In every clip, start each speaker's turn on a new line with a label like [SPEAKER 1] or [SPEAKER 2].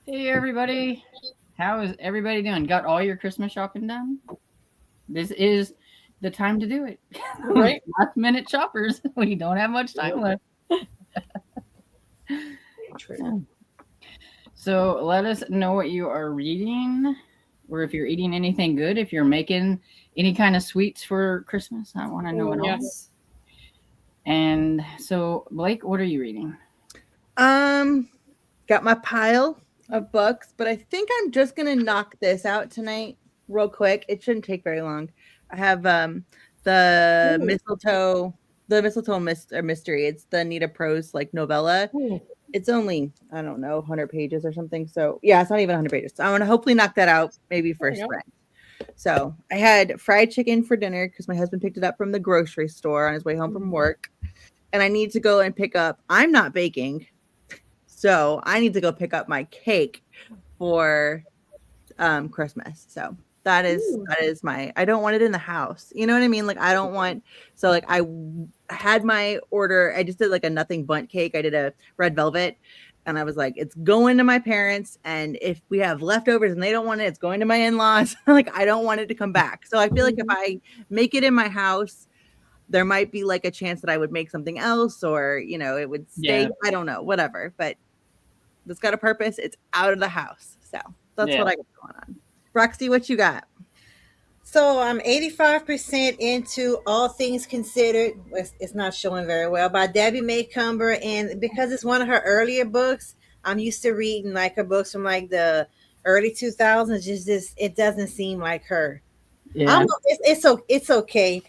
[SPEAKER 1] Hey everybody, how is everybody doing? Got all your Christmas shopping done? This is the time to do it.
[SPEAKER 2] Right?
[SPEAKER 1] Last minute shoppers, we don't have much time left.
[SPEAKER 2] True.
[SPEAKER 1] So let us know what you are reading, or if you're eating anything good, if you're making any kind of sweets for Christmas. I want to know it all.
[SPEAKER 2] Yes.
[SPEAKER 1] And so, Blake, what are you reading?
[SPEAKER 3] Um, got my pile of books, but I think I'm just gonna knock this out tonight real quick. It shouldn't take very long. I have the
[SPEAKER 2] Ooh.
[SPEAKER 3] mistletoe mystery. It's the Anita Prose like novella.
[SPEAKER 2] Ooh.
[SPEAKER 3] It's only, I don't know, 100 pages or something. So yeah, it's not even 100 pages. So I want to hopefully knock that out maybe for
[SPEAKER 2] There you go.
[SPEAKER 3] spring. So I had fried chicken for dinner because my husband picked it up from the grocery store on his way home from work. And I need to go and pick up, I'm not baking. So I need to go pick up my cake for Christmas. So that is my, I don't want it in the house. You know what I mean? Like I don't want, so like I had my order. I just did like a nothing bundt cake. I did a red velvet and I was like, it's going to my parents. And if we have leftovers and they don't want it, it's going to my in-laws. Like I don't want it to come back. So I feel like if I make it in my house, there might be like a chance that I would make something else or, you know, it would stay.
[SPEAKER 1] Yeah.
[SPEAKER 3] I don't know, whatever. But it's got a purpose. It's out of the house. So that's what I got going on. Roxy, what you got?
[SPEAKER 4] So I'm 85% into All Things Considered. It's not showing very well by Debbie May Cumber, and because it's one of her earlier books, I'm used to reading like her books from like the early 2000s. Just it doesn't seem like her.
[SPEAKER 1] Yeah.
[SPEAKER 4] It's okay.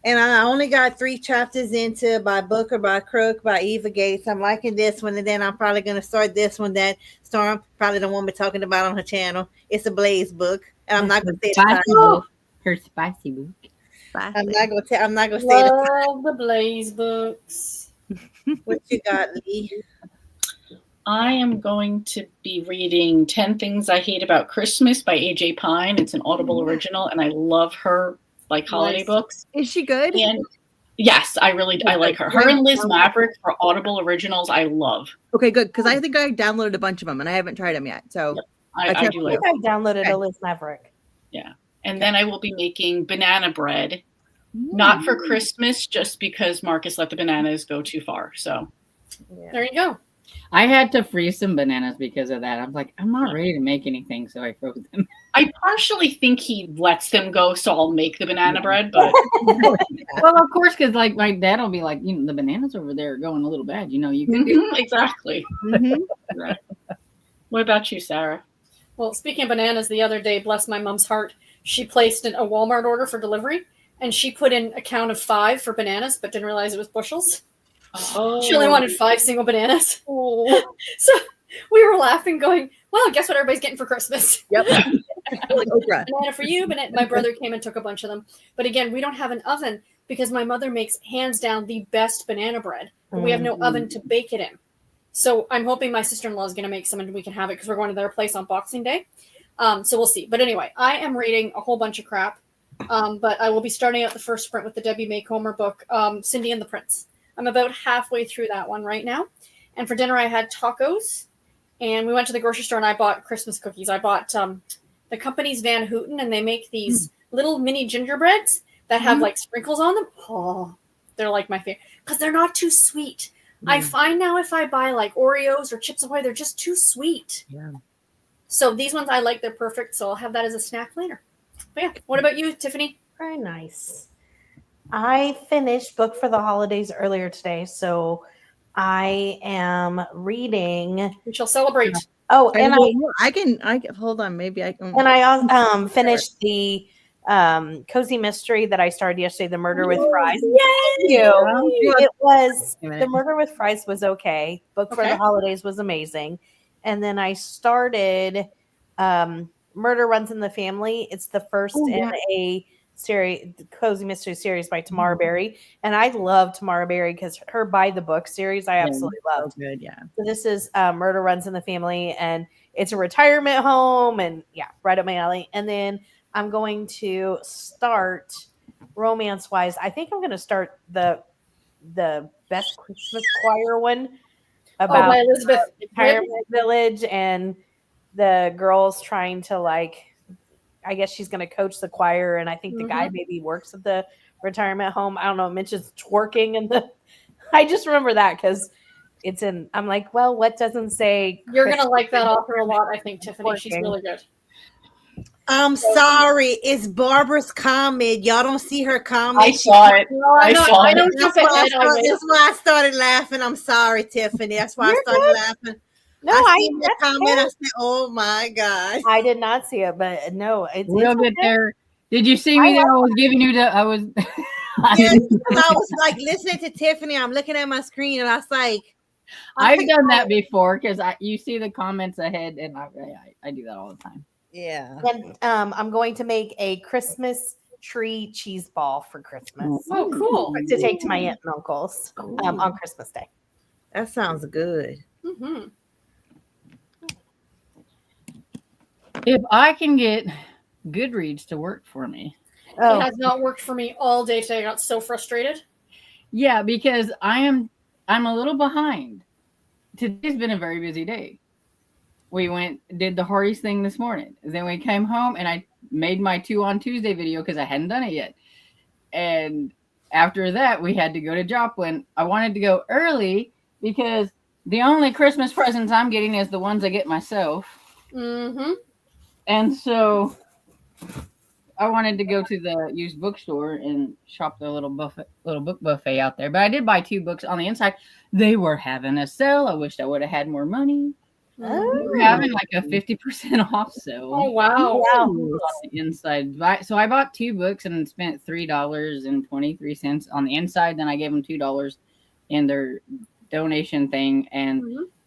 [SPEAKER 4] And I only got 3 chapters into by Booker, by Crook, by Eva Gates. I'm liking this one, and then I'm probably going to start this one that Storm probably don't want me talking about on her channel. It's a Blaze book, and I'm not going to say the title.
[SPEAKER 1] Her spicy book.
[SPEAKER 4] I'm not going to. I'm not going to say the title.
[SPEAKER 2] Love the Blaze books.
[SPEAKER 4] What you got, Lee?
[SPEAKER 2] I am going to be reading 10 Things I Hate About Christmas by AJ Pine. It's an Audible original, and I love her like holiday books.
[SPEAKER 3] Is she good?
[SPEAKER 2] And yes, I like her. Her and Liz Maverick for Audible originals, I love.
[SPEAKER 3] Okay, good. Because I think I downloaded a bunch of them and I haven't tried them yet. So
[SPEAKER 2] I do like.
[SPEAKER 5] I downloaded a Liz Maverick.
[SPEAKER 2] Yeah, and then I will be making banana bread, not for Christmas, just because Marcus let the bananas go too far. So there you go.
[SPEAKER 1] I had to freeze some bananas because of that. I'm like, I'm not ready to make anything, so I froze them.
[SPEAKER 2] I partially think he lets them go, so I'll make the banana bread. But
[SPEAKER 1] well, of course, because like my dad will be like, you know, the bananas over there are going a little bad. You know, you can do
[SPEAKER 2] exactly. Right. What about you, Sarah?
[SPEAKER 6] Well, speaking of bananas, the other day, bless my mom's heart, she placed a Walmart order for delivery, and she put in a count of 5 for bananas, but didn't realize it was bushels.
[SPEAKER 2] Oh.
[SPEAKER 6] She only wanted 5 single bananas.
[SPEAKER 5] Oh.
[SPEAKER 6] So we were laughing, going, well, guess what everybody's getting for Christmas?
[SPEAKER 3] Yep. Like Oprah.
[SPEAKER 6] Banana for you. My brother came and took a bunch of them. But again, we don't have an oven because my mother makes hands down the best banana bread. But we have no oven to bake it in. So I'm hoping my sister-in-law is going to make some and we can have it because we're going to their place on Boxing Day. So we'll see. But anyway, I am reading a whole bunch of crap. But I will be starting out the first sprint with the Debbie May Comer book, Cindy and the Prince. I'm about halfway through that one right now. And for dinner, I had tacos. And we went to the grocery store and I bought Christmas cookies. I bought the company's Van Houten, and they make these little mini gingerbreads that have like sprinkles on them. Oh, they're like my favorite because they're not too sweet. I find now if I buy like Oreos or Chips Ahoy, they're just too sweet.
[SPEAKER 3] Yeah.
[SPEAKER 6] So these ones I like, they're perfect. So I'll have that as a snack later. But yeah, what about you, Tiffany?
[SPEAKER 5] Very nice. I finished Book for the Holidays earlier today, so I am reading.
[SPEAKER 6] We shall celebrate.
[SPEAKER 5] Oh, and
[SPEAKER 3] I can hold on. Maybe I can.
[SPEAKER 5] And I finished the cozy mystery that I started yesterday, The Murder with Fries. Yay! It was The Murder with Fries was okay. Book for the Holidays was amazing. And then I started Murder Runs in the Family. It's the first in a series, cozy mystery series by Tamara Berry, and I love Tamara Berry because her by the book series I absolutely love.
[SPEAKER 3] So good, yeah.
[SPEAKER 5] So this is Murder Runs in the Family, and it's a retirement home, and right up my alley. And then I'm going to start romance wise. I think I'm going to start the Best Christmas Choir one about
[SPEAKER 6] by Elizabeth
[SPEAKER 5] retirement village and the girl's trying to like, I guess she's going to coach the choir, and I think the guy maybe works at the retirement home. I don't know. It mentions twerking in the. I just remember that because it's in. I'm like, well, what doesn't say?
[SPEAKER 6] You're gonna like that author a lot, I think, Tiffany. She's
[SPEAKER 5] Twerking.
[SPEAKER 6] really good.
[SPEAKER 4] I'm sorry, it's Barbara's comment. Y'all don't see her comment.
[SPEAKER 2] I saw it.
[SPEAKER 6] No, I don't
[SPEAKER 4] That's
[SPEAKER 6] jump
[SPEAKER 4] why,
[SPEAKER 6] ahead. I wait.
[SPEAKER 4] that's why I started laughing. I'm sorry, Tiffany. That's why
[SPEAKER 5] You're
[SPEAKER 4] I started laughing.
[SPEAKER 5] No,
[SPEAKER 4] I
[SPEAKER 5] I
[SPEAKER 4] seen that comment. I said, "Oh my god!"
[SPEAKER 5] I did not see it, but no, it's
[SPEAKER 1] We'll
[SPEAKER 5] it's
[SPEAKER 1] get
[SPEAKER 5] okay.
[SPEAKER 1] there. Did you see me there? I was giving you I was.
[SPEAKER 4] Yes, I was like listening to Tiffany. I'm looking at my screen, and I was like,
[SPEAKER 1] I've done that before because you see the comments ahead, and I do that all the time.
[SPEAKER 4] "Yeah."
[SPEAKER 5] And I'm going to make a Christmas tree cheese ball for Christmas
[SPEAKER 6] Oh, cool.
[SPEAKER 5] to take to my aunt and uncles on Christmas Day.
[SPEAKER 4] That sounds good.
[SPEAKER 6] Mm-hmm.
[SPEAKER 1] If I can get Goodreads to work for me.
[SPEAKER 5] Oh,
[SPEAKER 6] It has not worked for me all day today. I got so frustrated.
[SPEAKER 1] Yeah, because I'm a little behind. Today's been a very busy day. We did the Hardy's thing this morning. Then we came home and I made my 2 on Tuesday video because I hadn't done it yet. And after that, we had to go to Joplin. I wanted to go early because the only Christmas presents I'm getting is the ones I get myself.
[SPEAKER 6] Mm-hmm.
[SPEAKER 1] And so I wanted to go to the used bookstore and shop the little book buffet out there. But I did buy 2 books on the inside. They were having a sale. I wished I would have had more money. They were having like a 50% off sale.
[SPEAKER 6] Oh, wow.
[SPEAKER 1] On the inside. So I bought 2 books and spent $3.23 on the inside. Then I gave them $2 in their donation thing, and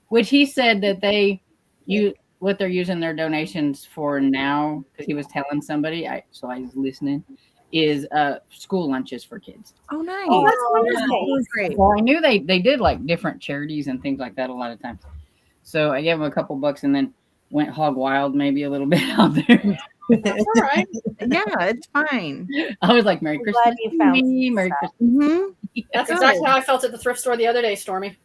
[SPEAKER 1] which he said that what they're using their donations for now, because he was telling somebody, so I was listening, is school lunches for kids.
[SPEAKER 3] Oh, nice.
[SPEAKER 5] Oh, that's wonderful.
[SPEAKER 3] Great.
[SPEAKER 1] Well, I knew they did like different charities and things like that a lot of times. So I gave them a couple bucks and then went hog wild maybe a little bit out there.
[SPEAKER 6] That's all right.
[SPEAKER 3] Yeah, it's fine.
[SPEAKER 1] I was like, Merry
[SPEAKER 5] I'm
[SPEAKER 1] Christmas.
[SPEAKER 5] glad you found
[SPEAKER 1] to me,
[SPEAKER 5] some
[SPEAKER 1] Merry
[SPEAKER 5] stuff.
[SPEAKER 1] Christmas.
[SPEAKER 3] Mm-hmm.
[SPEAKER 6] That's exactly how I felt at the thrift store the other day, Stormy.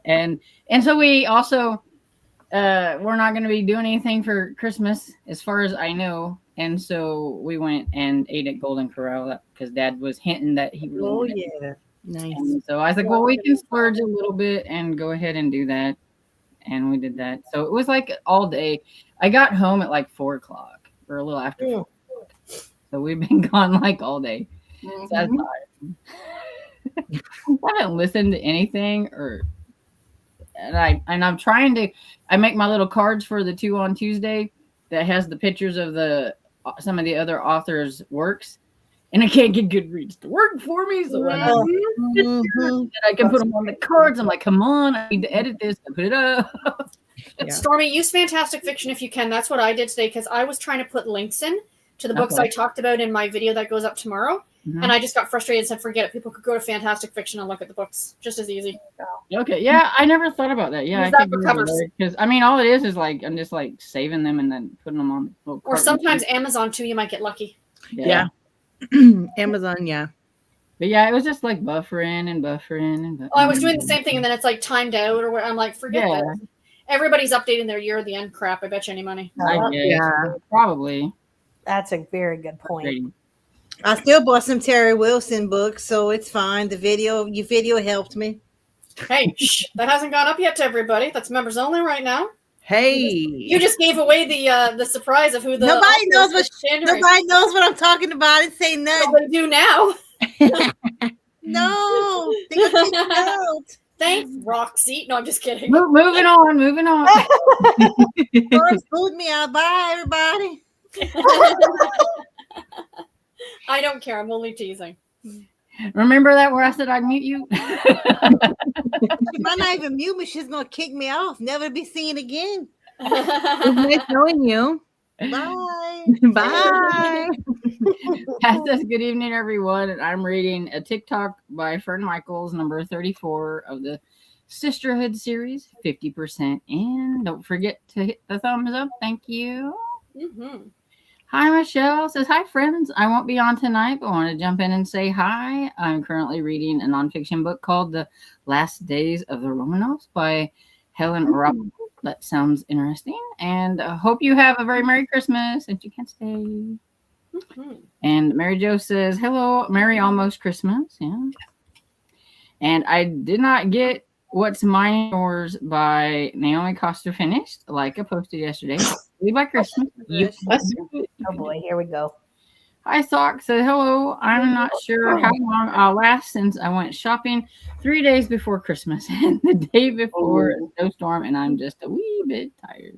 [SPEAKER 1] And so we also we're not going to be doing anything for Christmas as far as I know. And so we went and ate at Golden Corral because Dad was hinting that he really wanted it.
[SPEAKER 4] yeah.
[SPEAKER 3] Nice.
[SPEAKER 1] And so I was like, well, we can splurge a little bit and go ahead and do that. And we did that. So it was like all day. I got home at like 4:00 or a little after 4:00. So we've been gone like all day. So that's tired. I haven't listened to anything and I'm trying to. I make my little cards for the 2 on Tuesday that has the pictures of some of the other authors' works, and I can't get Goodreads to work for me. So I can put them on the cards. I'm like, come on, I need to edit this and put it up.
[SPEAKER 3] Yeah.
[SPEAKER 6] Stormy, use Fantastic Fiction if you can. That's what I did today because I was trying to put links in to the books I talked about in my video that goes up tomorrow. And I just got frustrated and said, forget it. People could go to Fantastic Fiction and look at the books. Just as easy.
[SPEAKER 1] Okay, yeah, I never thought about that. Yeah,
[SPEAKER 6] Use
[SPEAKER 1] I
[SPEAKER 6] that
[SPEAKER 1] could
[SPEAKER 6] for covers.
[SPEAKER 1] because I mean, all it is like I'm just like saving them and then putting them on. Little
[SPEAKER 6] Or
[SPEAKER 1] cartons.
[SPEAKER 6] sometimes Amazon too, you might get lucky.
[SPEAKER 3] Yeah. Amazon, yeah.
[SPEAKER 1] But yeah, it was just like buffering and buffering and buffering.
[SPEAKER 6] Oh, I was doing the same thing and then it's like timed out or what. I'm like, forget
[SPEAKER 1] Yeah.
[SPEAKER 6] that. Everybody's updating their year of the end crap. I bet you any money.
[SPEAKER 1] I guess.
[SPEAKER 3] Yeah.
[SPEAKER 1] Probably.
[SPEAKER 5] That's a very good point.
[SPEAKER 1] Frustrating.
[SPEAKER 4] I still bought some Terry Wilson books, so it's fine. Your video helped me.
[SPEAKER 6] Hey, shh, that hasn't gone up yet to everybody. That's members only right now.
[SPEAKER 3] Hey.
[SPEAKER 6] You just gave away the surprise of who the
[SPEAKER 4] Nobody knows
[SPEAKER 6] author is for January.
[SPEAKER 4] Nobody knows what I'm talking about. It say
[SPEAKER 6] Well,
[SPEAKER 4] nothing.
[SPEAKER 6] they do now.
[SPEAKER 4] No. They gonna kick me out.
[SPEAKER 6] Thanks, Roxy. No, I'm just kidding.
[SPEAKER 1] Moving on.
[SPEAKER 4] Forrest booed me out. Bye, everybody.
[SPEAKER 6] I don't care. I'm only teasing.
[SPEAKER 1] Remember that where I said I'd mute you?
[SPEAKER 4] She might not even mute me. She's gonna kick me off. Never to be seen again.
[SPEAKER 3] It's nice knowing you.
[SPEAKER 4] Bye.
[SPEAKER 3] Bye.
[SPEAKER 1] Pat says, good evening, everyone. And I'm reading a TikTok by Fern Michaels, number 34 of the Sisterhood series, 50%. And don't forget to hit the thumbs up. Thank you.
[SPEAKER 6] Mm-hmm.
[SPEAKER 1] Hi, Michelle says, hi, friends. I won't be on tonight, but want to jump in and say hi. I'm currently reading a nonfiction book called The Last Days of the Romanovs by Helen that sounds interesting. And hope you have a very Merry Christmas since you can't stay.
[SPEAKER 6] Mhm.
[SPEAKER 1] And Mary Jo says, hello, Merry Almost Christmas. Yeah. And I did not get What's Mine and Yours by Naomi Coster finished, like I posted yesterday. By Christmas.
[SPEAKER 5] Oh boy, here we go.
[SPEAKER 1] Hi, Sock said, hello. I'm not sure how long I'll last since I went shopping 3 days before Christmas and the day before a snowstorm, and I'm just a wee bit tired.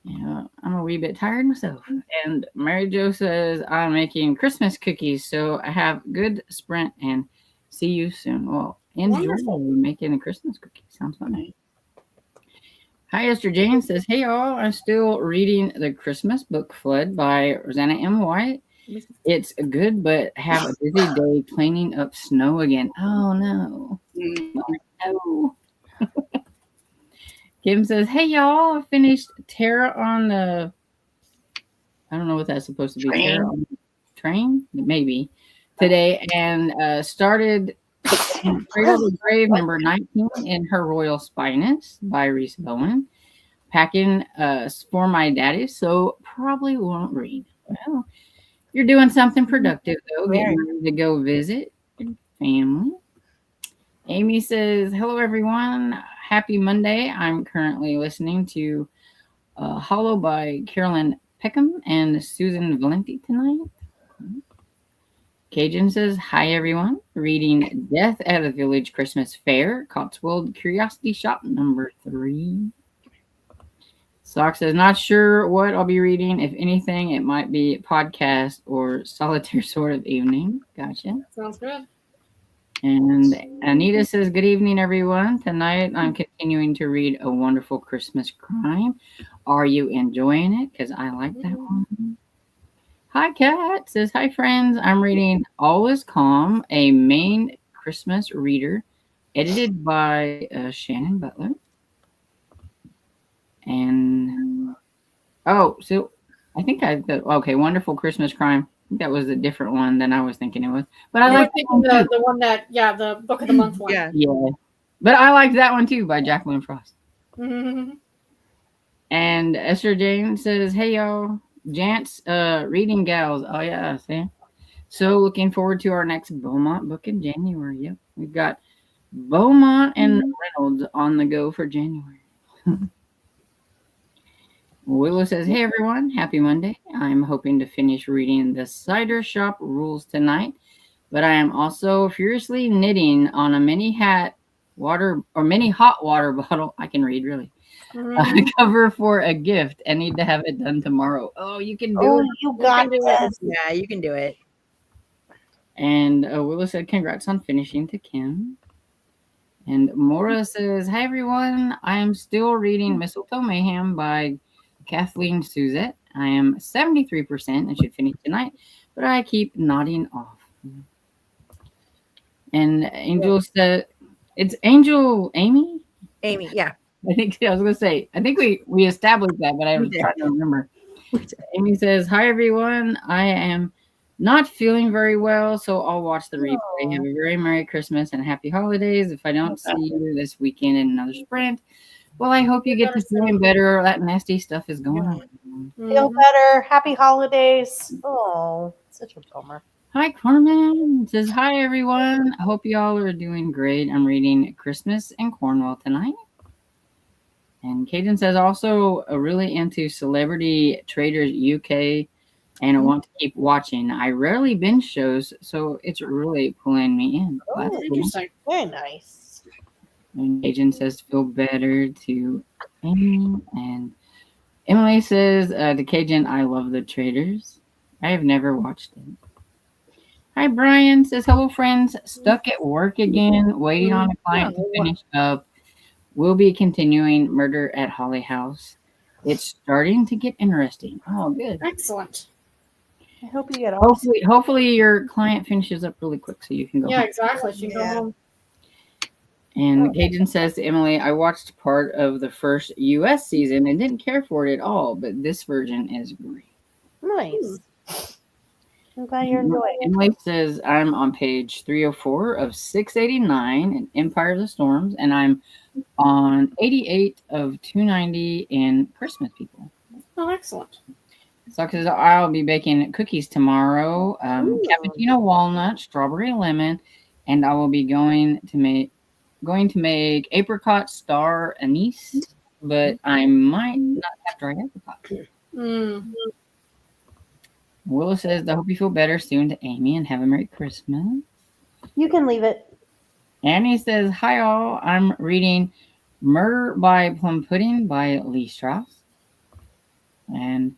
[SPEAKER 1] Yeah, I'm a wee bit tired myself. And Mary Jo says, I'm making Christmas cookies, so I have good sprint and see you soon. Well, enjoy making a Christmas cookie. Sounds fun. Hi, Esther Jane says, hey, y'all. I'm still reading The Christmas Book Flood by Rosanna M. White. It's good, but have a busy day cleaning up snow again. Oh, no. Oh, no. Kim says, hey, y'all. I finished Terra on the... I don't know what that's supposed to be. Terra on the train? Maybe. Today. And started Cradle to Grave number 19 in Her Royal Spyness by Reese Bowen. Packing for my daddy, so probably won't read. Well, you're doing something productive, though. Getting ready to go visit your family. Amy says, hello, everyone. Happy Monday. I'm currently listening to Hollow by Carolyn Peckham and Susan Valenti tonight. Cajun says, hi, everyone. Reading Death at a Village Christmas Fair, Cotswold Curiosity Shop number 3. Sock says, not sure what I'll be reading. If anything, it might be a podcast or solitaire sort of evening. Gotcha.
[SPEAKER 6] Sounds good.
[SPEAKER 1] And Anita says, good evening, everyone. Tonight, I'm continuing to read A Wonderful Christmas Crime. Are you enjoying it? Because I like that one. Hi, Kat says, hi, friends. I'm reading All Is Calm, a Maine Christmas reader, edited by Shannon Butler. And so I think okay, Wonderful Christmas Crime. I think that was a different one than I was thinking it was. But I like
[SPEAKER 6] the one that, the Book of the Month one.
[SPEAKER 3] Yeah.
[SPEAKER 1] But I like that one too by Jacqueline Frost.
[SPEAKER 6] Mm-hmm.
[SPEAKER 1] And Esther Jane says, hey y'all, Jant's reading gals. Oh yeah, see. So looking forward to our next Beaumont book in January. Yep. We've got Beaumont and Reynolds on the go for January. Willow says, hey everyone, happy Monday. I'm hoping to finish reading The Cider Shop Rules tonight, but I am also furiously knitting on a mini hot water bottle. I can read really. Cover for a gift. I need to have it done tomorrow. Oh, you can do it.
[SPEAKER 5] You got this.
[SPEAKER 3] Yeah, you can do it.
[SPEAKER 1] And Willow said, congrats on finishing to Kim. And Mora says, hi everyone. I am still reading Mistletoe Mayhem by Kathleen Suzette. I am 73% and should finish tonight, but I keep nodding off. And Angel said, it's Angel Amy?
[SPEAKER 3] Amy, yeah.
[SPEAKER 1] I think I was going to say, I think we established that, but I was trying to remember. Amy says, hi everyone. I am not feeling very well, so I'll watch the replay. Have a very Merry Christmas and Happy Holidays. If I don't see you this weekend in another sprint, well, I hope you get to feeling better. That nasty stuff is going on.
[SPEAKER 5] Feel better. Happy holidays. Oh, such a bummer.
[SPEAKER 1] Hi, Carmen. It says, hi, everyone. I hope you all are doing great. I'm reading Christmas in Cornwall tonight. And Cajun says, also really into Celebrity Traders UK, and I want to keep watching. I rarely binge shows, so it's really pulling me in.
[SPEAKER 5] Oh,
[SPEAKER 1] that's
[SPEAKER 5] interesting. Cool. Very nice.
[SPEAKER 1] And Cajun says, feel better to Amy. And Emily says, to Cajun, I love the Traders. I have never watched it. Hi, Brian says, hello, friends. Stuck at work again, waiting on a client to finish up. We'll be continuing Murder at Holly House. It's starting to get interesting. Oh, good.
[SPEAKER 6] Excellent.
[SPEAKER 5] I hope you get off.
[SPEAKER 1] Hopefully your client finishes up really quick so you can go home.
[SPEAKER 6] Exactly. She can go home.
[SPEAKER 1] And Cajun says to Emily, I watched part of the first U.S. season and didn't care for it at all, but this version is great.
[SPEAKER 5] Nice. I'm glad you're enjoying it.
[SPEAKER 1] Emily says, I'm on page 304 of 689 in Empire of the Storms, and I'm on 88 of 290 in Christmas people.
[SPEAKER 6] Oh, excellent.
[SPEAKER 1] So, because I'll be baking cookies tomorrow, cappuccino walnut, strawberry lemon, and I will be going to make apricot star anise, but I might not have dried apricot.
[SPEAKER 6] Mm.
[SPEAKER 1] Willow says, I hope you feel better soon to Amy and have a Merry Christmas.
[SPEAKER 5] You can leave it.
[SPEAKER 1] Annie says, hi all, I'm reading Murder by Plum Pudding by Lee Strauss. And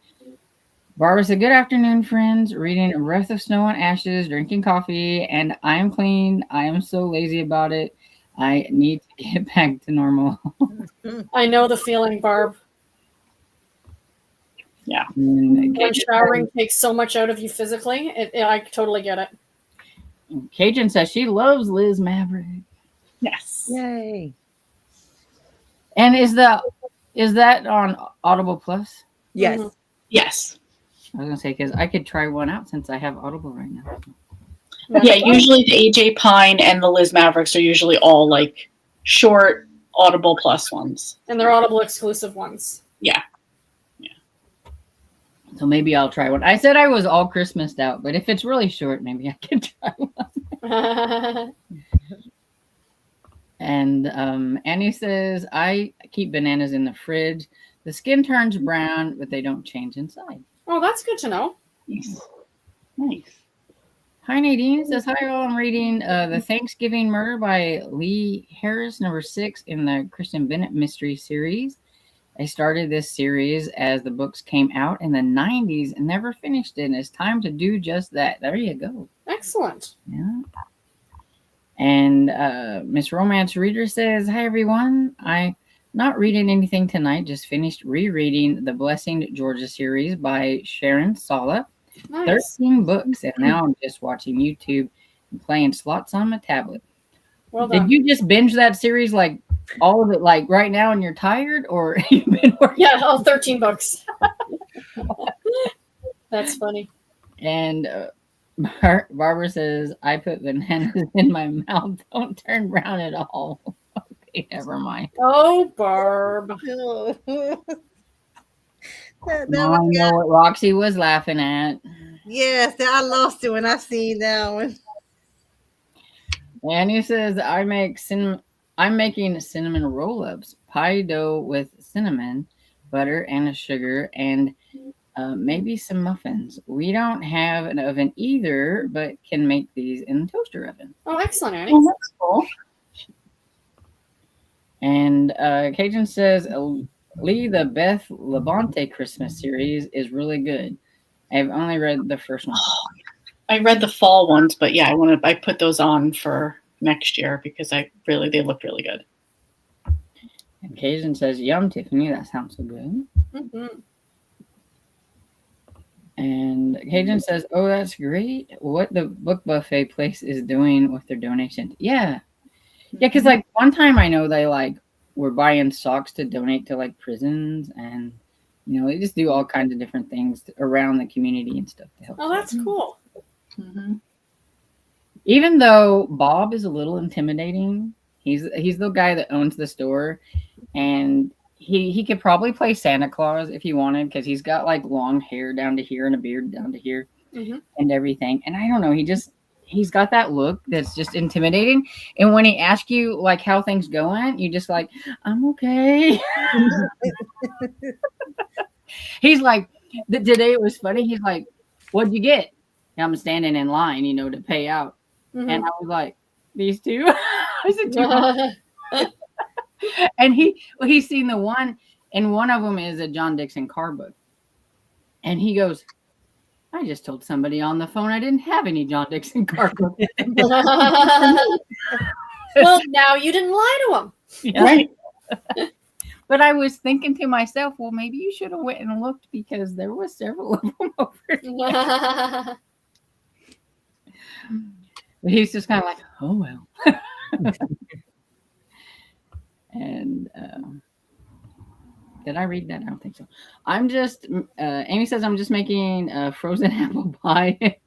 [SPEAKER 1] Barbara said, good afternoon, friends. Reading A Breath of Snow and Ashes, drinking coffee, and I am clean. I am so lazy about it. I need to get back to normal.
[SPEAKER 6] I know the feeling, Barb.
[SPEAKER 2] Yeah.
[SPEAKER 1] And
[SPEAKER 6] When showering takes so much out of you physically, I totally get it.
[SPEAKER 1] Cajun says she loves Liz Maverick.
[SPEAKER 2] Yes.
[SPEAKER 3] Yay.
[SPEAKER 1] And is that on Audible Plus?
[SPEAKER 3] Yes.
[SPEAKER 6] Mhm.
[SPEAKER 2] Yes.
[SPEAKER 1] I was gonna say because I could try one out since I have Audible right now.
[SPEAKER 2] Yeah, usually the AJ Pine and the Liz Mavericks are usually all like short Audible Plus ones.
[SPEAKER 6] And they're Audible exclusive ones.
[SPEAKER 2] Yeah.
[SPEAKER 1] So maybe I'll try one. I said I was all Christmased out, but if it's really short, maybe I can try one. And Annie says, I keep bananas in the fridge. The skin turns brown, but they don't change inside.
[SPEAKER 6] Oh, that's good to know.
[SPEAKER 2] Nice. Nice.
[SPEAKER 1] Hi, Nadine says, hi, all. I'm reading The Thanksgiving Murder by Lee Harris, number 6 in the Kristen Bennett mystery series. I started this series as the books came out in the 90s and never finished it. And it's time to do just that. There you go.
[SPEAKER 6] Excellent.
[SPEAKER 1] Yeah. And Miss Romance Reader says, hi, everyone. I'm not reading anything tonight. Just finished rereading the Blessing Georgia series by Sharon Sala.
[SPEAKER 6] Nice.
[SPEAKER 1] 13 books. And now I'm just watching YouTube and playing slots on my tablet.
[SPEAKER 6] Well done.
[SPEAKER 1] Did you just binge that series, like all of it, like right now, and you're tired, or you've been working?
[SPEAKER 6] Yeah, all 13 books. That's funny.
[SPEAKER 1] And Barbara says, I put bananas in my mouth. Don't turn brown at all. Okay, never mind.
[SPEAKER 6] Oh, Barb.
[SPEAKER 4] That
[SPEAKER 1] Now
[SPEAKER 4] was
[SPEAKER 1] I know what Roxy was laughing at.
[SPEAKER 4] yes, I lost it when I seen that one.
[SPEAKER 1] Annie says, I'm making cinnamon roll-ups, pie dough with cinnamon, butter, and sugar, and maybe some muffins. We don't have an oven either, but can make these in the toaster oven.
[SPEAKER 6] Oh, excellent, Annie.
[SPEAKER 2] Oh, that's cool.
[SPEAKER 1] And Cajun says, Lee, the Beth Labonte Christmas series is really good. I've only read the first one.
[SPEAKER 2] I read the fall ones, but yeah, I put those on for next year because they look really good.
[SPEAKER 1] And Cajun says, yum, Tiffany, that sounds so good.
[SPEAKER 6] Mm-hmm.
[SPEAKER 1] And Cajun says, oh, that's great. What the book buffet place is doing with their donations. Yeah. Yeah, because like one time I know they like were buying socks to donate to like prisons, and they just do all kinds of different things around the community and stuff to help.
[SPEAKER 6] Oh, that's cool.
[SPEAKER 2] Mm-hmm.
[SPEAKER 1] Even though Bob is a little intimidating, he's the guy that owns the store, and he could probably play Santa Claus if he wanted, because he's got like long hair down to here and a beard down to here and everything. And I don't know, he's got that look that's just intimidating. And when he asks you like how things going, you just like, I'm okay. He's like, today it was funny. He's like, what'd you get? And I'm standing in line, to pay out.
[SPEAKER 6] Mm-hmm.
[SPEAKER 1] And I was like, these two? I said, two. And he's seen the one, and one of them is a John Dixon car book. And he goes, I just told somebody on the phone I didn't have any John Dixon car book.
[SPEAKER 6] Well, now you didn't lie to him.
[SPEAKER 1] Yeah.
[SPEAKER 2] Right.
[SPEAKER 1] But I was thinking to myself, well, maybe you should have went and looked, because there was several of them over there. But he's just kind of like, oh, well. And did I read that? I don't think so. I'm just, Amy says, I'm just making a frozen apple pie.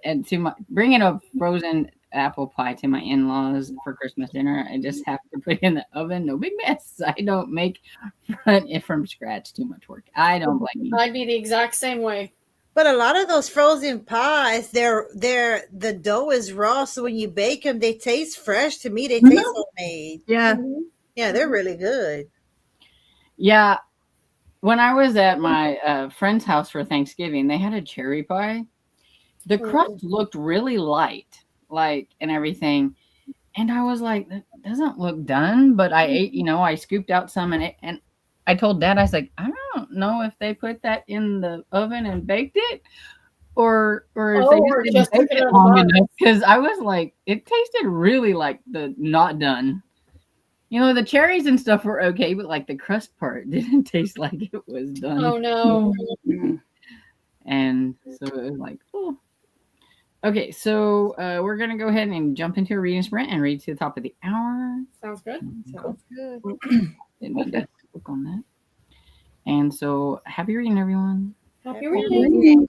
[SPEAKER 1] And bringing a frozen apple pie to my in-laws for Christmas dinner. I just have to put it in the oven. No big mess. I don't make it from scratch. Too much work. I don't blame you.
[SPEAKER 6] I'd be the exact same way.
[SPEAKER 4] But a lot of those frozen pies, the dough is raw, so when you bake them, they taste fresh. To me, they taste homemade.
[SPEAKER 3] Yeah.
[SPEAKER 4] Yeah, they're really good.
[SPEAKER 1] Yeah. When I was at my friend's house for Thanksgiving, they had a cherry pie. The crust looked really light, and everything. And I was like, that doesn't look done. But I ate, I scooped out some and I told Dad, I was like, I don't know if they put that in the oven and baked it or if they just didn't bake it long enough. Because I was like, it tasted really like the not done. The cherries and stuff were okay, but like the crust part didn't taste like it was done.
[SPEAKER 6] Oh no.
[SPEAKER 1] And so it was like, oh. Okay, so we're going to go ahead and jump into a reading sprint and read to the top of the hour.
[SPEAKER 6] Sounds good.
[SPEAKER 4] Sounds good.
[SPEAKER 1] Didn't mean to click on that. And so happy reading, everyone.
[SPEAKER 6] Happy reading.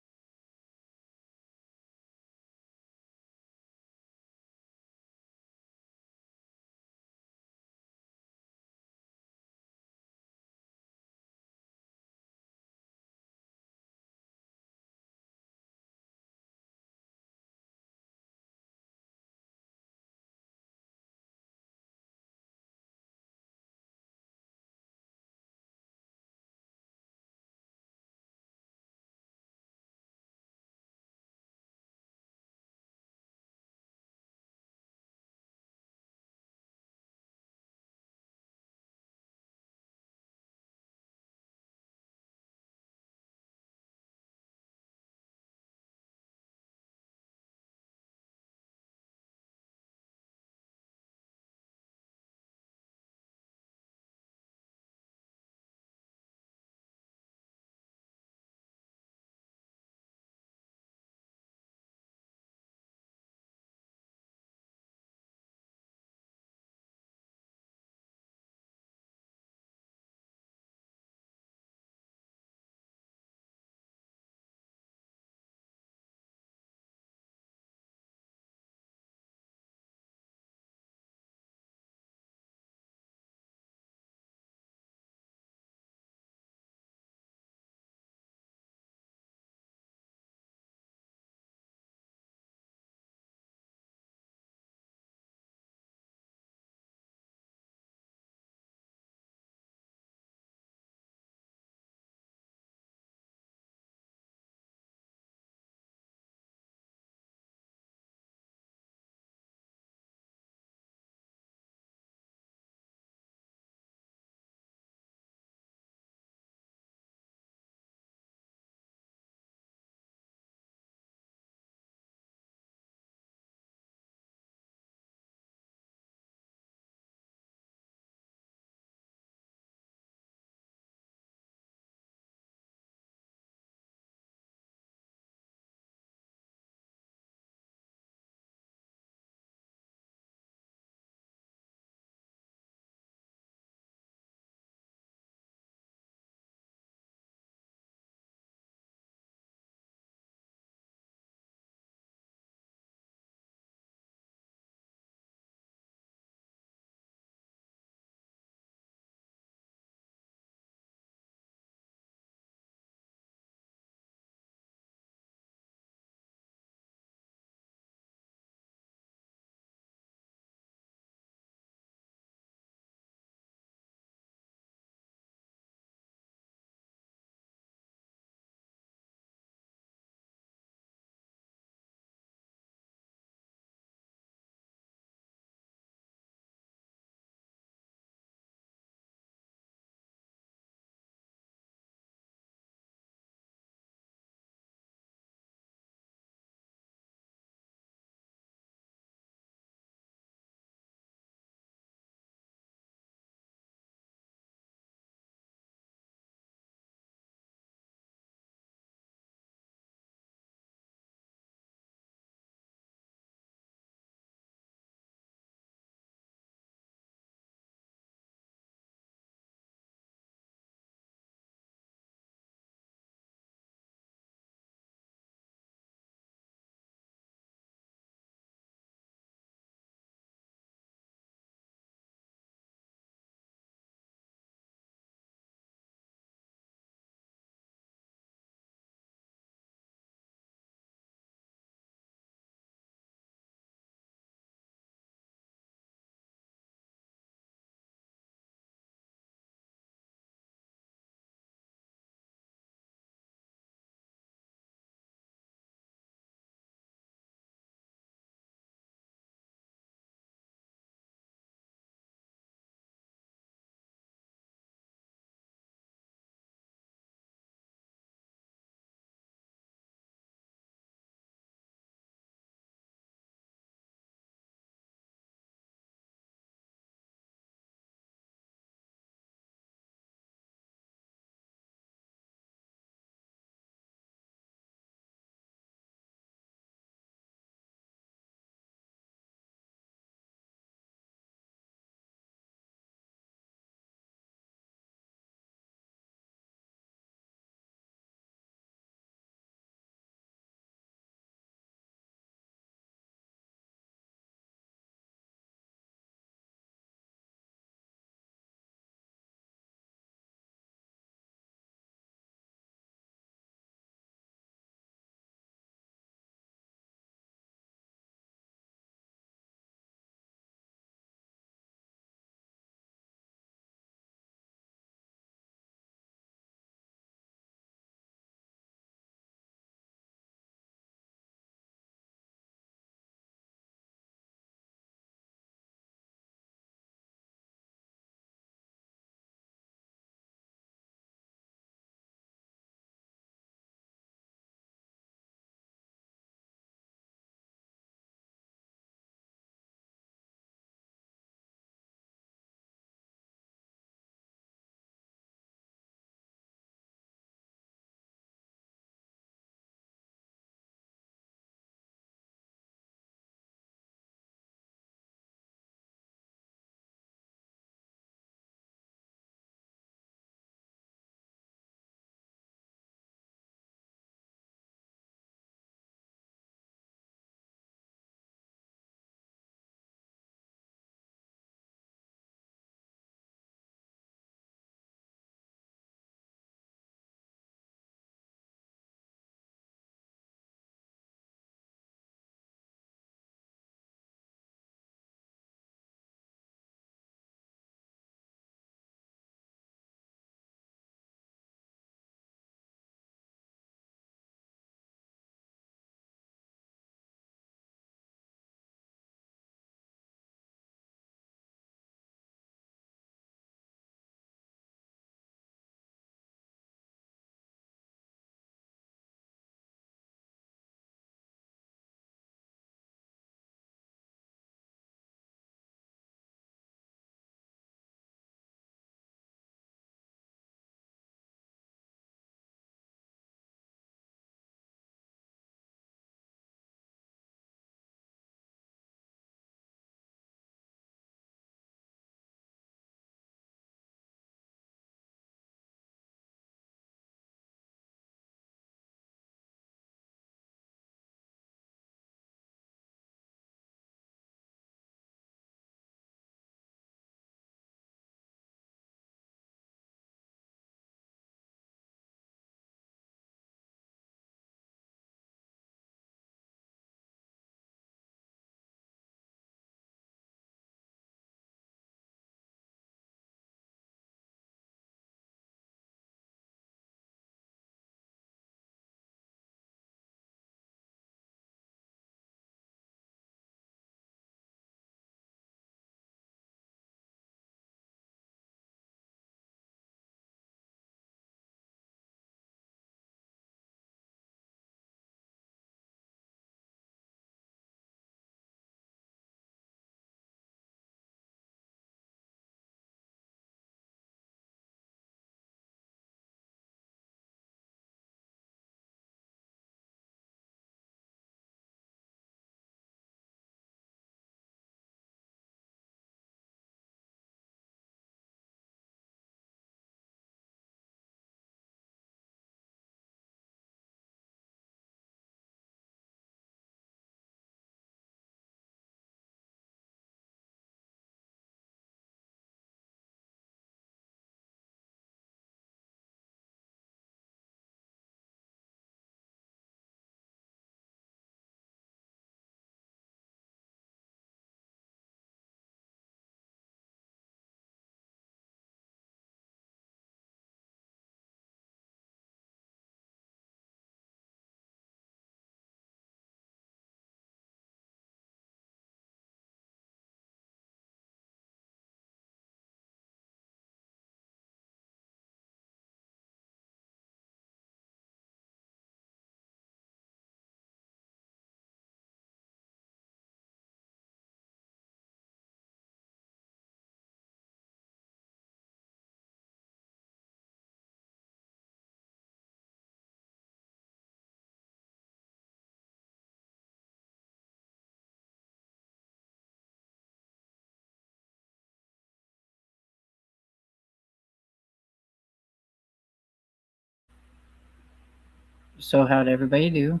[SPEAKER 1] So how'd everybody do?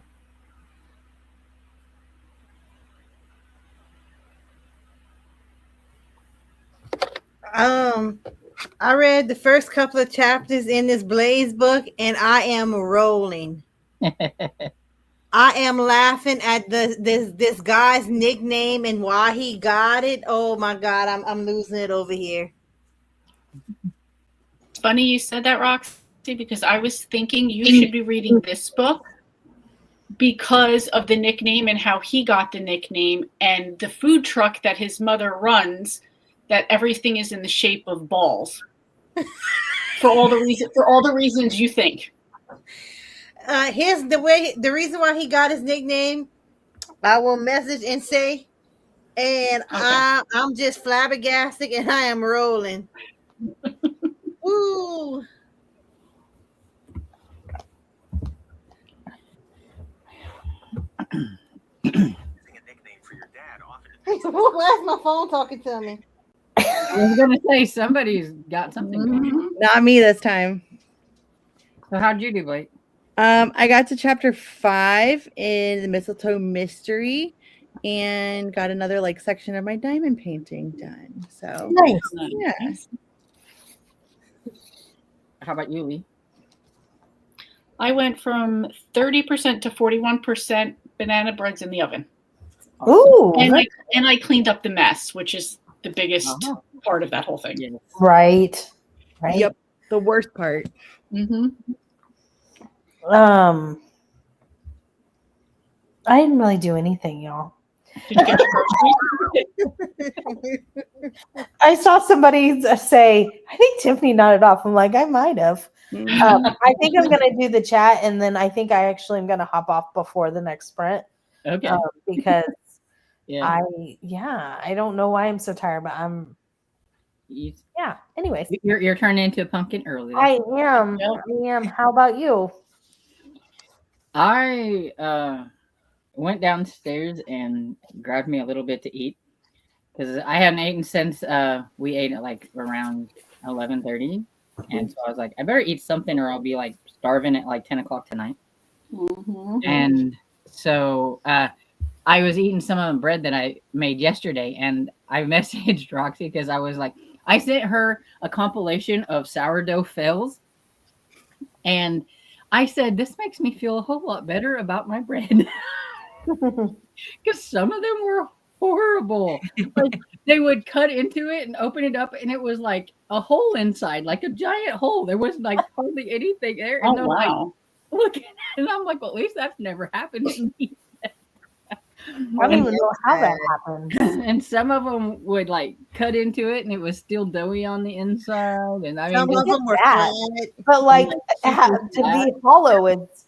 [SPEAKER 4] I read the first couple of chapters in this Blaze book, and I am rolling. I am laughing at this guy's nickname and why he got it. Oh my God, I'm losing it over here.
[SPEAKER 2] It's funny you said that, Roxy, because I was thinking you should be reading this book because of the nickname and how he got the nickname and the food truck that his mother runs, that everything is in the shape of balls. for all the reasons you think.
[SPEAKER 4] Here's the reason why he got his nickname. I will message and say, and okay. I'm just flabbergasted and I am rolling. Woo! Where's my phone talking to me?
[SPEAKER 1] I was gonna say somebody's got something going.
[SPEAKER 3] Not me this time.
[SPEAKER 1] So how'd you do, Blake?
[SPEAKER 3] I got to chapter 5 in the Mistletoe Mystery and got another section of my diamond painting done. So
[SPEAKER 5] nice.
[SPEAKER 3] Yeah.
[SPEAKER 1] How about you, Lee?
[SPEAKER 2] I went from 30% to 41% banana breads in the oven.
[SPEAKER 5] Ooh.
[SPEAKER 2] And I cleaned up the mess, which is the biggest part of that whole thing.
[SPEAKER 1] Yeah.
[SPEAKER 5] Right.
[SPEAKER 3] Yep. The worst part.
[SPEAKER 2] Mm-hmm.
[SPEAKER 5] I didn't really do anything, y'all.
[SPEAKER 2] Did you get your groceries?
[SPEAKER 5] I saw somebody say, I think Tiffany nodded off. I'm like, I might have. I think I'm going to do the chat, and then I think I actually am going to hop off before the next sprint.
[SPEAKER 1] Okay.
[SPEAKER 5] Because I don't know why I'm so tired, but I'm. Yeah. Anyways,
[SPEAKER 1] you're turning into a pumpkin early.
[SPEAKER 5] I am. Yep. I am. How about you?
[SPEAKER 1] I went downstairs and grabbed me a little bit to eat because I hadn't eaten since we ate at around 11:30, and so I was like, I better eat something or I'll be starving at 10 o'clock tonight.
[SPEAKER 2] Mm-hmm.
[SPEAKER 1] And so I was eating some of the bread that I made yesterday, and I messaged Roxy because I was like, I sent her a compilation of sourdough fails, and I said, this makes me feel a whole lot better about my bread because some of them were horrible. They would cut into it and open it up, and it was like a hole inside, like a giant hole. There was hardly anything there. And
[SPEAKER 2] wow.
[SPEAKER 1] Look at it. And I'm like, well, at least that's never happened to me.
[SPEAKER 5] I don't even know how that happened.
[SPEAKER 1] And some of them would cut into it, and it was still doughy on the inside. And I mean,
[SPEAKER 4] some of them were flat,
[SPEAKER 5] but to be hollow, it's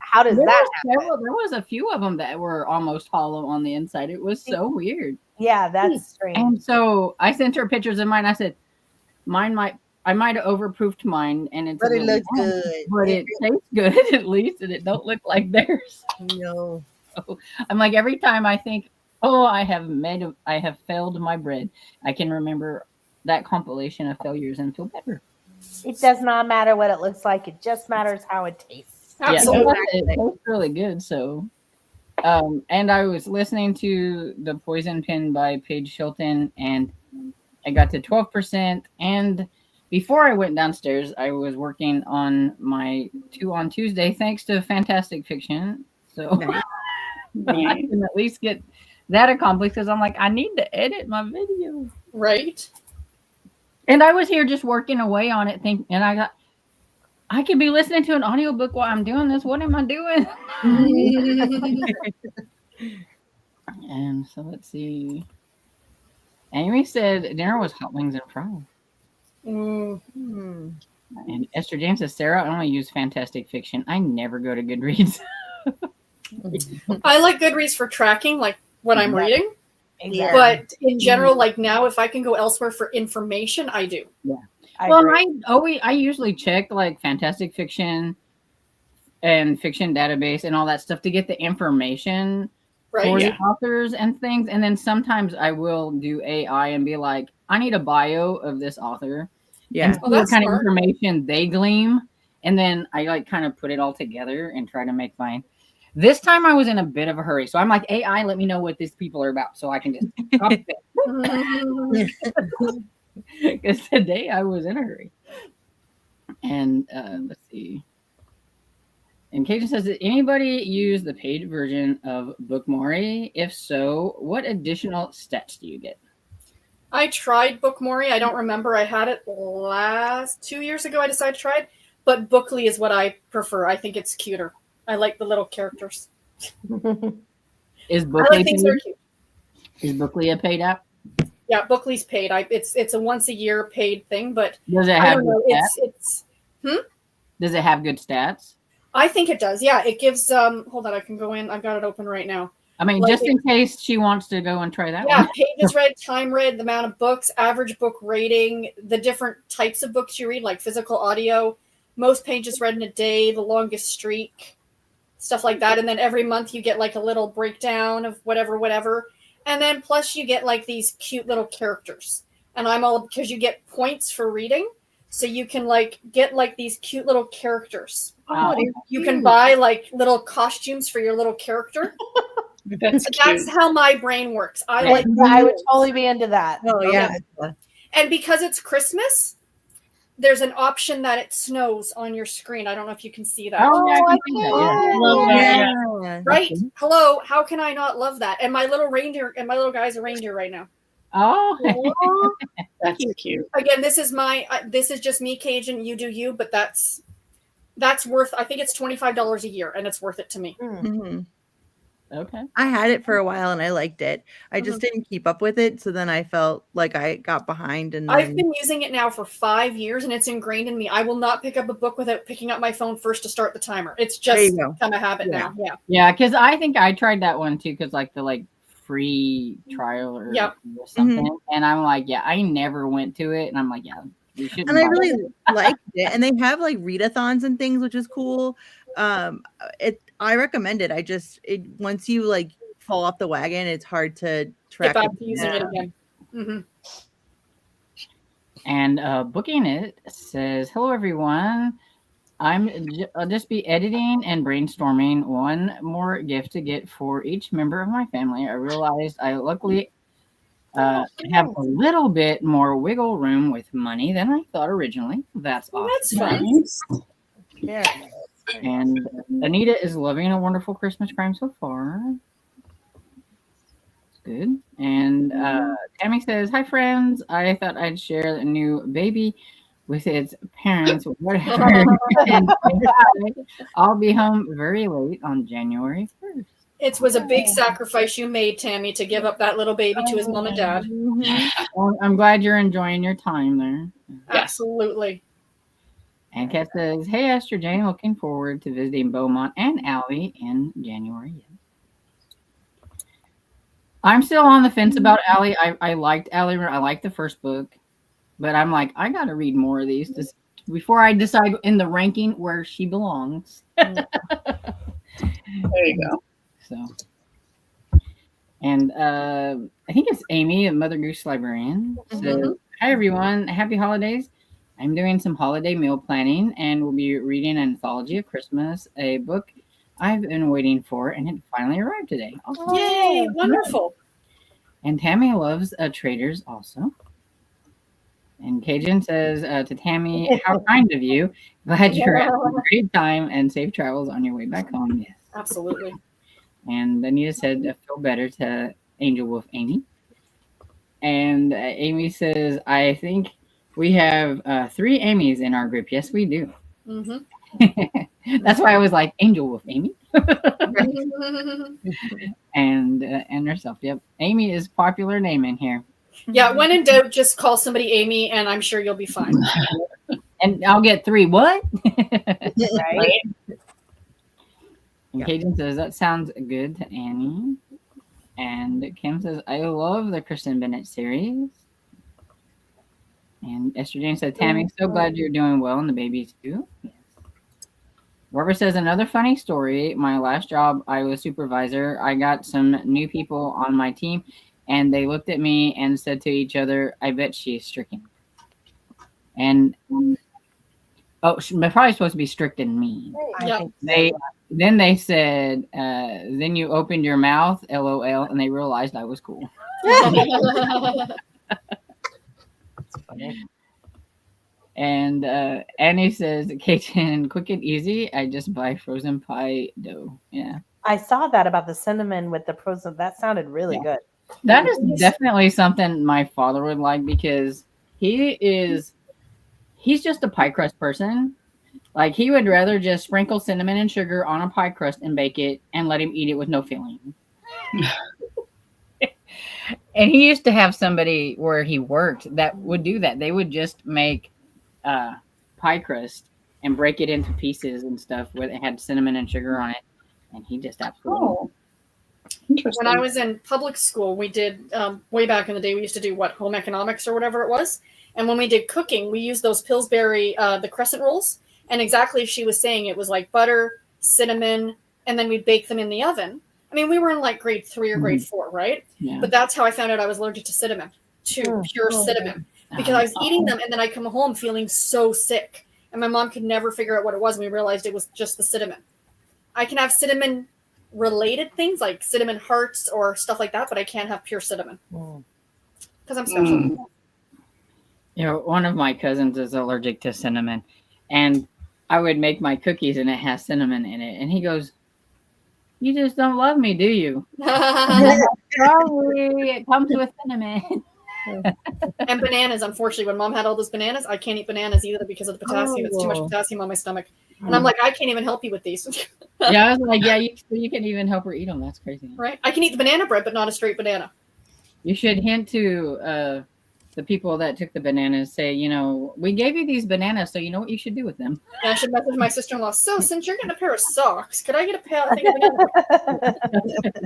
[SPEAKER 5] how does that happen?
[SPEAKER 1] There was a few of them that were almost hollow on the inside. It was so weird.
[SPEAKER 5] Yeah, that's strange.
[SPEAKER 1] And so I sent her pictures of mine. I said, I might have overproofed mine, and
[SPEAKER 4] but it looks good.
[SPEAKER 1] But it tastes good at least, and it don't look like theirs.
[SPEAKER 4] No.
[SPEAKER 1] So I'm like, every time I think, I have failed my bread, I can remember that compilation of failures and feel better.
[SPEAKER 5] It does not matter what it looks like; it just matters how it tastes.
[SPEAKER 1] Absolutely. Yeah, it tastes really good. So, and I was listening to The Poison Pen by Paige Shilton, and I got to 12%. And before I went downstairs, I was working on my 2 on Tuesday, thanks to Fantastic Fiction. So. I can at least get that accomplished because I'm like, I need to edit my video.
[SPEAKER 6] Right.
[SPEAKER 1] And I was here just working away on it, and I could be listening to an audiobook while I'm doing this. What am I doing? And so let's see. Amy said dinner was hot wings and fries.
[SPEAKER 6] Mm-hmm.
[SPEAKER 1] And Esther James says, Sarah, I only use Fantastic Fiction. I never go to Goodreads.
[SPEAKER 6] I like Goodreads for tracking, what I'm reading.
[SPEAKER 5] Exactly.
[SPEAKER 6] But in general, now, if I can go elsewhere for information, I do.
[SPEAKER 1] Yeah. I usually check Fantastic Fiction and Fiction Database and all that stuff to get the information for the authors and things. And then sometimes I will do AI and be like, I need a bio of this author.
[SPEAKER 3] Yeah.
[SPEAKER 1] And what kind of information they glean. And then I like kind of put it all together and try to make mine. This time I was in a bit of a hurry. So I'm like, AI, let me know what these people are about so I can just copy it. Because today I was in a hurry. And let's see. And Cajun says, did anybody use the paid version of Bookmori? If so, what additional stats do you get?
[SPEAKER 6] I tried Bookmori. I don't remember. I had it last 2 years ago. I decided to try it. But Bookly is what I prefer. I think it's cuter. I like the little characters.
[SPEAKER 1] Is
[SPEAKER 6] I
[SPEAKER 1] Bookly
[SPEAKER 6] like things that are cute.
[SPEAKER 1] Is Bookly a paid app?
[SPEAKER 6] Yeah, Bookly's paid. It's a once a year paid thing, but
[SPEAKER 1] Does it
[SPEAKER 6] I
[SPEAKER 1] have
[SPEAKER 6] don't know.
[SPEAKER 1] good stats? Does it have good stats?
[SPEAKER 6] I think it does. Yeah, it gives. Hold on, I can go in. I've got it open right now.
[SPEAKER 1] I mean, just in case she wants to go and try that
[SPEAKER 6] Yeah,
[SPEAKER 1] one.
[SPEAKER 6] pages read, time read, the amount of books, average book rating, the different types of books you read, like physical, audio, most pages read in a day, the longest streak, stuff like that. And then every month you get like a little breakdown of whatever. And then plus you get like these cute little characters. And I'm all because you get points for reading. So you can like get like these cute little characters.
[SPEAKER 1] Wow.
[SPEAKER 6] You can buy like little costumes for your little character.
[SPEAKER 2] That's cute.
[SPEAKER 6] That's how my brain works. I
[SPEAKER 5] Yeah,
[SPEAKER 6] like
[SPEAKER 5] I would totally be into that.
[SPEAKER 3] Oh yeah.
[SPEAKER 6] And because it's Christmas, there's an option that it snows on your screen. I don't know if you can see that.
[SPEAKER 1] Oh, yeah, I
[SPEAKER 5] I
[SPEAKER 1] can see that. Yeah.
[SPEAKER 2] Love that.
[SPEAKER 3] Yeah.
[SPEAKER 6] Right? Hello. How can I not love that? And my little reindeer and my little guy's a reindeer right now.
[SPEAKER 1] Oh,
[SPEAKER 2] That's cute.
[SPEAKER 6] Again, this is just me, Cajun. You do you, but that's worth. I think it's $25 a year, and it's worth it to me.
[SPEAKER 3] Mhm.
[SPEAKER 1] okay.
[SPEAKER 3] I had it for a while and I liked it. I just didn't keep up with it, so then I felt like I got behind. And
[SPEAKER 6] I've been using it now for 5 years, and it's ingrained in me. I will not pick up a book without picking up my phone first to start the timer. It's
[SPEAKER 3] There
[SPEAKER 6] just
[SPEAKER 3] you go.
[SPEAKER 6] kind of habit
[SPEAKER 3] Yeah.
[SPEAKER 6] now. Yeah.
[SPEAKER 1] Yeah, because I think I tried that one too, because like the free trial or something, and I'm like, yeah, I never went to it, and I'm like, yeah, you shouldn't.
[SPEAKER 3] and I
[SPEAKER 1] buy
[SPEAKER 3] really
[SPEAKER 1] it.
[SPEAKER 3] liked it. And they have like readathons and things, which is cool. I recommend it. Once you like fall off the wagon, it's hard to track
[SPEAKER 6] Get back
[SPEAKER 3] it
[SPEAKER 6] to using
[SPEAKER 3] down.
[SPEAKER 6] it again. Mm-hmm.
[SPEAKER 1] And booking it says, hello everyone. I'll just be editing and brainstorming one more gift to get for each member of my family. I realized I luckily have a little bit more wiggle room with money than I thought originally. That's awesome.
[SPEAKER 6] That's fun.
[SPEAKER 5] Yeah.
[SPEAKER 1] And Anita is loving A Wonderful Christmas Crime so far. Good. And Tammy says, hi friends. I thought I'd share a new baby with its parents. Whatever. I'll be home very late on January 1st.
[SPEAKER 6] It was a big sacrifice you made, Tammy, to give up that little baby to his mom and dad.
[SPEAKER 1] Well, I'm glad you're enjoying your time there.
[SPEAKER 6] Absolutely.
[SPEAKER 1] And Kat says, hey Esther Jane, looking forward to visiting Beaumont and Allie in January. I'm still on the fence about Allie. I liked Allie. I liked the first book, but I'm like, I got to read more of these before I decide in the ranking where she belongs.
[SPEAKER 2] There you go.
[SPEAKER 1] So, and I think it's Amy, a Mother Goose librarian. So, hi everyone, happy holidays. I'm doing some holiday meal planning and will be reading an anthology of Christmas, a book I've been waiting for, and it finally arrived today. Awesome.
[SPEAKER 6] Yay, wonderful.
[SPEAKER 1] And Tammy loves traders also. And Cajun says to Tammy, how kind of you. Glad you're having a great time and safe travels on your way back home. Yes.
[SPEAKER 6] Absolutely.
[SPEAKER 1] And Anita said, feel better to Angel Wolf Amy. And Amy says, I think we have 3 Amy's in our group. Yes, we do. That's why I was like, Angel Wolf Amy. and herself. Yep. Amy is a popular name in here.
[SPEAKER 6] Yeah, when in doubt, just call somebody Amy, and I'm sure you'll be fine.
[SPEAKER 1] And I'll get 3 what?
[SPEAKER 5] Right?
[SPEAKER 1] And Cajun says, that sounds good to Annie. And Kim says, I love the Kristen Bennett series. And Esther Jane said, Tammy, so glad you're doing well and the babies too. Yes. Barbara says, another funny story. My last job, I was supervisor. I got some new people on my team, and they looked at me and said to each other, I bet she's stricken. And Oh, probably supposed to be strict and mean.
[SPEAKER 5] I
[SPEAKER 6] Yeah.
[SPEAKER 5] think
[SPEAKER 1] Then they said, then you opened your mouth, LOL, and they realized I was cool.
[SPEAKER 5] that's funny.
[SPEAKER 1] And Annie says, Cajun, quick and easy. I just buy frozen pie dough. Yeah.
[SPEAKER 5] I saw that about the cinnamon with the frozen. That sounded really good.
[SPEAKER 1] That is definitely something my father would like because he's just a pie crust person. Like he would rather just sprinkle cinnamon and sugar on a pie crust and bake it and let him eat it with no filling. And he used to have somebody where he worked that would do that. They would just make pie crust and break it into pieces and stuff where it had cinnamon and sugar on it. And he just absolutely.
[SPEAKER 6] When I was in public school, we did way back in the day. We used to do home economics or whatever it was. And when we did cooking, we used those Pillsbury the crescent rolls. And exactly as she was saying, it was like butter, cinnamon, and then we'd bake them in the oven. I mean, we were in like grade 3 or grade 4, right?
[SPEAKER 1] Yeah.
[SPEAKER 6] But that's how I found out I was allergic to cinnamon, to pure cinnamon, because I was eating them and then I come home feeling so sick. And my mom could never figure out what it was. And we realized it was just the cinnamon. I can have cinnamon related things like cinnamon hearts or stuff like that, but I can't have pure cinnamon because I'm special.
[SPEAKER 1] You know, one of my cousins is allergic to cinnamon, and I would make my cookies and it has cinnamon in it, and he goes, "You just don't love me, do you?" Probably it comes with cinnamon.
[SPEAKER 6] And bananas, unfortunately, when Mom had all those bananas, I can't eat bananas either because of the potassium. It's too much potassium on my stomach, and I'm like, I can't even help you with these.
[SPEAKER 1] Yeah, I was like, yeah, you can even help her eat them. That's crazy,
[SPEAKER 6] right? I can eat the banana bread, but not a straight banana.
[SPEAKER 1] You should hint to the people that took the bananas. Say, you know, we gave you these bananas, so you know what you should do with them.
[SPEAKER 6] Yeah, I should message my sister-in-law. So, since you're getting a pair of socks, could I get a pair of bananas?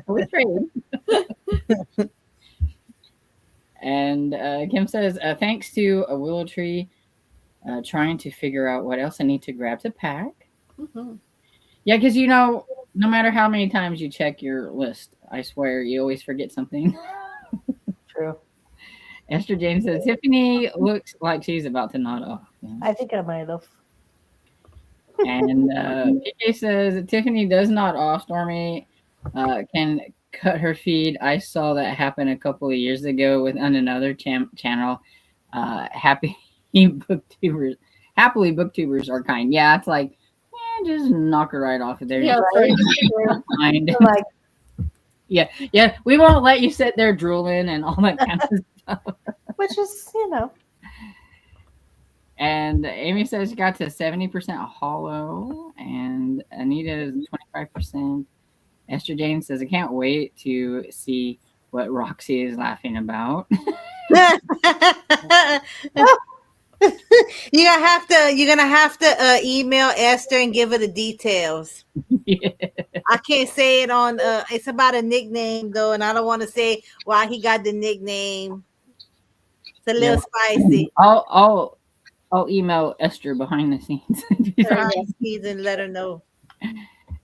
[SPEAKER 1] We trade. And Kim says, thanks to a willow tree, trying to figure out what else I need to grab to pack.
[SPEAKER 6] Mm-hmm.
[SPEAKER 1] Yeah, because you know, no matter how many times you check your list, I swear you always forget something.
[SPEAKER 5] True.
[SPEAKER 1] Esther Jane says, Tiffany looks like she's about to nod off. Yeah.
[SPEAKER 5] I think I might have.
[SPEAKER 1] And PK says, Tiffany does nod off. Stormy can cut her feed. I saw that happen a couple of years ago with on another channel. Happily booktubers are kind. Yeah, it's like, just knock her right off of there.
[SPEAKER 6] Yeah,
[SPEAKER 5] like,
[SPEAKER 1] yeah. We won't let you sit there drooling and all that kind of stuff.
[SPEAKER 5] Which is, you know.
[SPEAKER 1] And Amy says she got to 70% hollow, and Anita is 25%. Esther Jane says, I can't wait to see what Roxy is laughing about.
[SPEAKER 4] You're gonna have to email Esther and give her the details.
[SPEAKER 1] Yeah.
[SPEAKER 4] I can't say it on it's about a nickname though, and I don't want to say why he got the nickname. It's a little spicy.
[SPEAKER 1] I'll email Esther behind the scenes.
[SPEAKER 4] And let her know.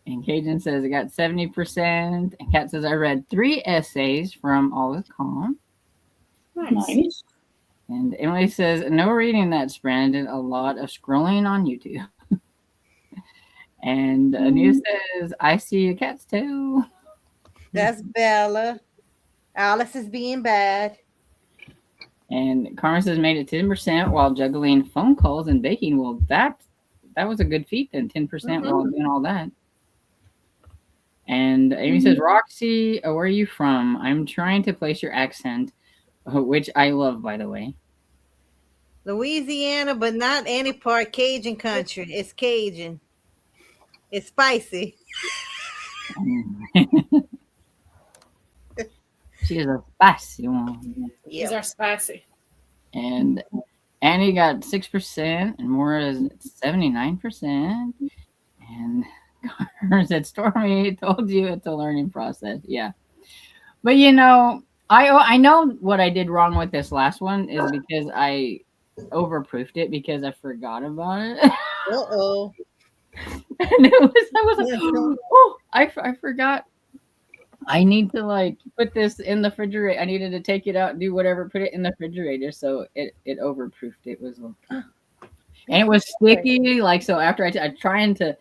[SPEAKER 1] And Cajun says I got 70%. And Kat says I read 3 essays from All Is Calm.
[SPEAKER 2] Nice.
[SPEAKER 1] And Emily says, no reading that sprint, a lot of scrolling on YouTube. And Anita says, I see your cat's tail.
[SPEAKER 4] That's Bella. Alice is being bad.
[SPEAKER 1] And Carmen says, made it 10% while juggling phone calls and baking. Well, that was a good feat then, 10% while doing all that. And Amy says, Roxy, where are you from? I'm trying to place your accent, which I love, by the way.
[SPEAKER 4] Louisiana, but not any part Cajun country. It's Cajun. It's spicy.
[SPEAKER 1] She's a spicy one.
[SPEAKER 6] These are spicy.
[SPEAKER 1] And Annie got 6%, and Maura is 79%. And Connor said, Stormy told you it's a learning process. Yeah. But you know, I know what I did wrong with this last one is because I overproofed it because I forgot about it.
[SPEAKER 4] Uh-oh.
[SPEAKER 1] And I was like, oh, I forgot. I need to like put this in the refrigerator. I needed to take it out and do whatever, put it in the refrigerator. So it overproofed. It was like, And it was sticky. Like, so after I trying to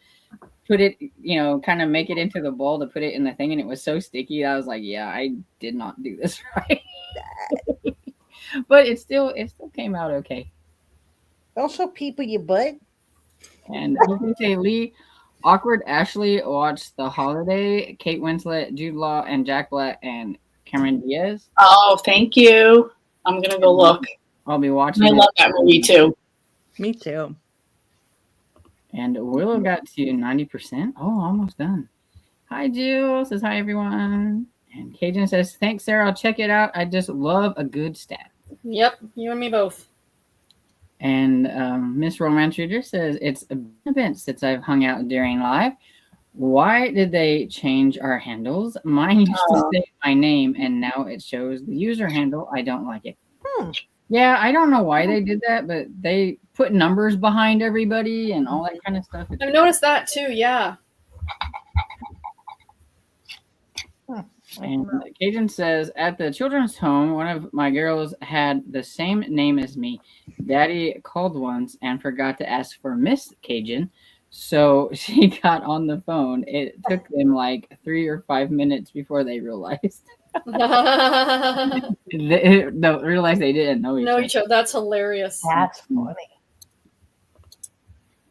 [SPEAKER 1] put it, kind of make it into the bowl to put it in the thing, and it was so sticky. I was like, yeah, I did not do this right. But it still came out okay.
[SPEAKER 4] Don't show people your butt.
[SPEAKER 1] And you can say Lee, awkward Ashley watched The Holiday, Kate Winslet, Jude Law, and Jack Black and Cameron Diaz.
[SPEAKER 2] Oh, thank you. I'm gonna go look.
[SPEAKER 1] I'll be watching.
[SPEAKER 2] I love that movie too.
[SPEAKER 3] Me too.
[SPEAKER 1] And Willow got to 90%. Oh, almost done. Hi, Jill. Says hi, everyone. And Cajun says, thanks, Sarah. I'll check it out. I just love a good stat.
[SPEAKER 6] Yep, you and me both.
[SPEAKER 1] And Miss Romance Reader says, it's been a bit since I've hung out during live. Why did they change our handles? Mine used to say my name, and now it shows the user handle. I don't like it. Yeah, I don't know why they did that, but they put numbers behind everybody and all that kind of stuff.
[SPEAKER 6] I've noticed that too, yeah.
[SPEAKER 1] And Cajun says, at the children's home, one of my girls had the same name as me. Daddy called once and forgot to ask for Miss Cajun, so she got on the phone. It took them like 3 or 5 minutes before they realized. Realized they didn't know each other.
[SPEAKER 6] That's hilarious.
[SPEAKER 5] That's funny.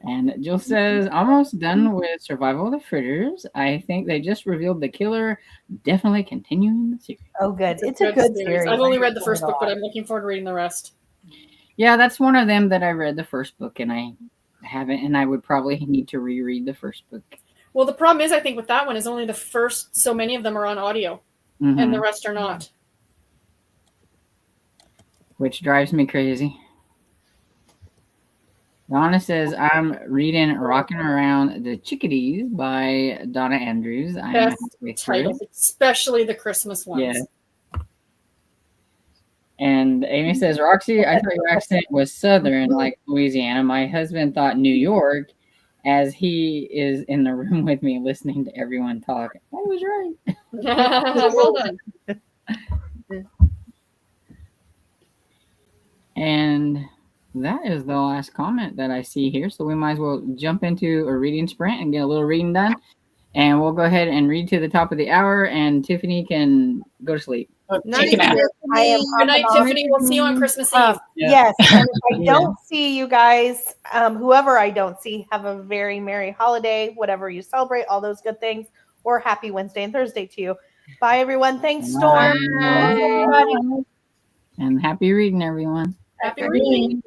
[SPEAKER 1] And Jill says, almost done with Survival of the Fritters. I think they just revealed the killer. Definitely continuing the series.
[SPEAKER 5] Oh, good. It's a good series.
[SPEAKER 6] I've only read the first book, but I'm looking forward to reading the rest.
[SPEAKER 1] Yeah, that's one of them that I read the first book, and I haven't, and I would probably need to reread the first book.
[SPEAKER 6] Well, the problem is, I think with that one is only the first, so many of them are on audio, and the rest are not.
[SPEAKER 1] Which drives me crazy. Donna says, I'm reading Rockin' Around the Chickadees by Donna Andrews.
[SPEAKER 6] Best titles, especially the Christmas ones.
[SPEAKER 1] Yeah. And Amy says, Roxy, I thought your accent was Southern, like Louisiana. My husband thought New York, as he is in the room with me listening to everyone talk. I was right.
[SPEAKER 6] Well done.
[SPEAKER 1] And that is the last comment that I see here. So we might as well jump into a reading sprint and get a little reading done. And we'll go ahead and read to the top of the hour, and Tiffany can go to sleep.
[SPEAKER 6] Good night, Tiffany. We'll see you on Christmas Eve.
[SPEAKER 5] Yes. And if I don't see you guys, whoever I don't see, have a very merry holiday, whatever you celebrate, all those good things, or happy Wednesday and Thursday to you. Bye, everyone. Thanks, Storm.
[SPEAKER 1] Bye. And happy reading, everyone.
[SPEAKER 6] Happy reading.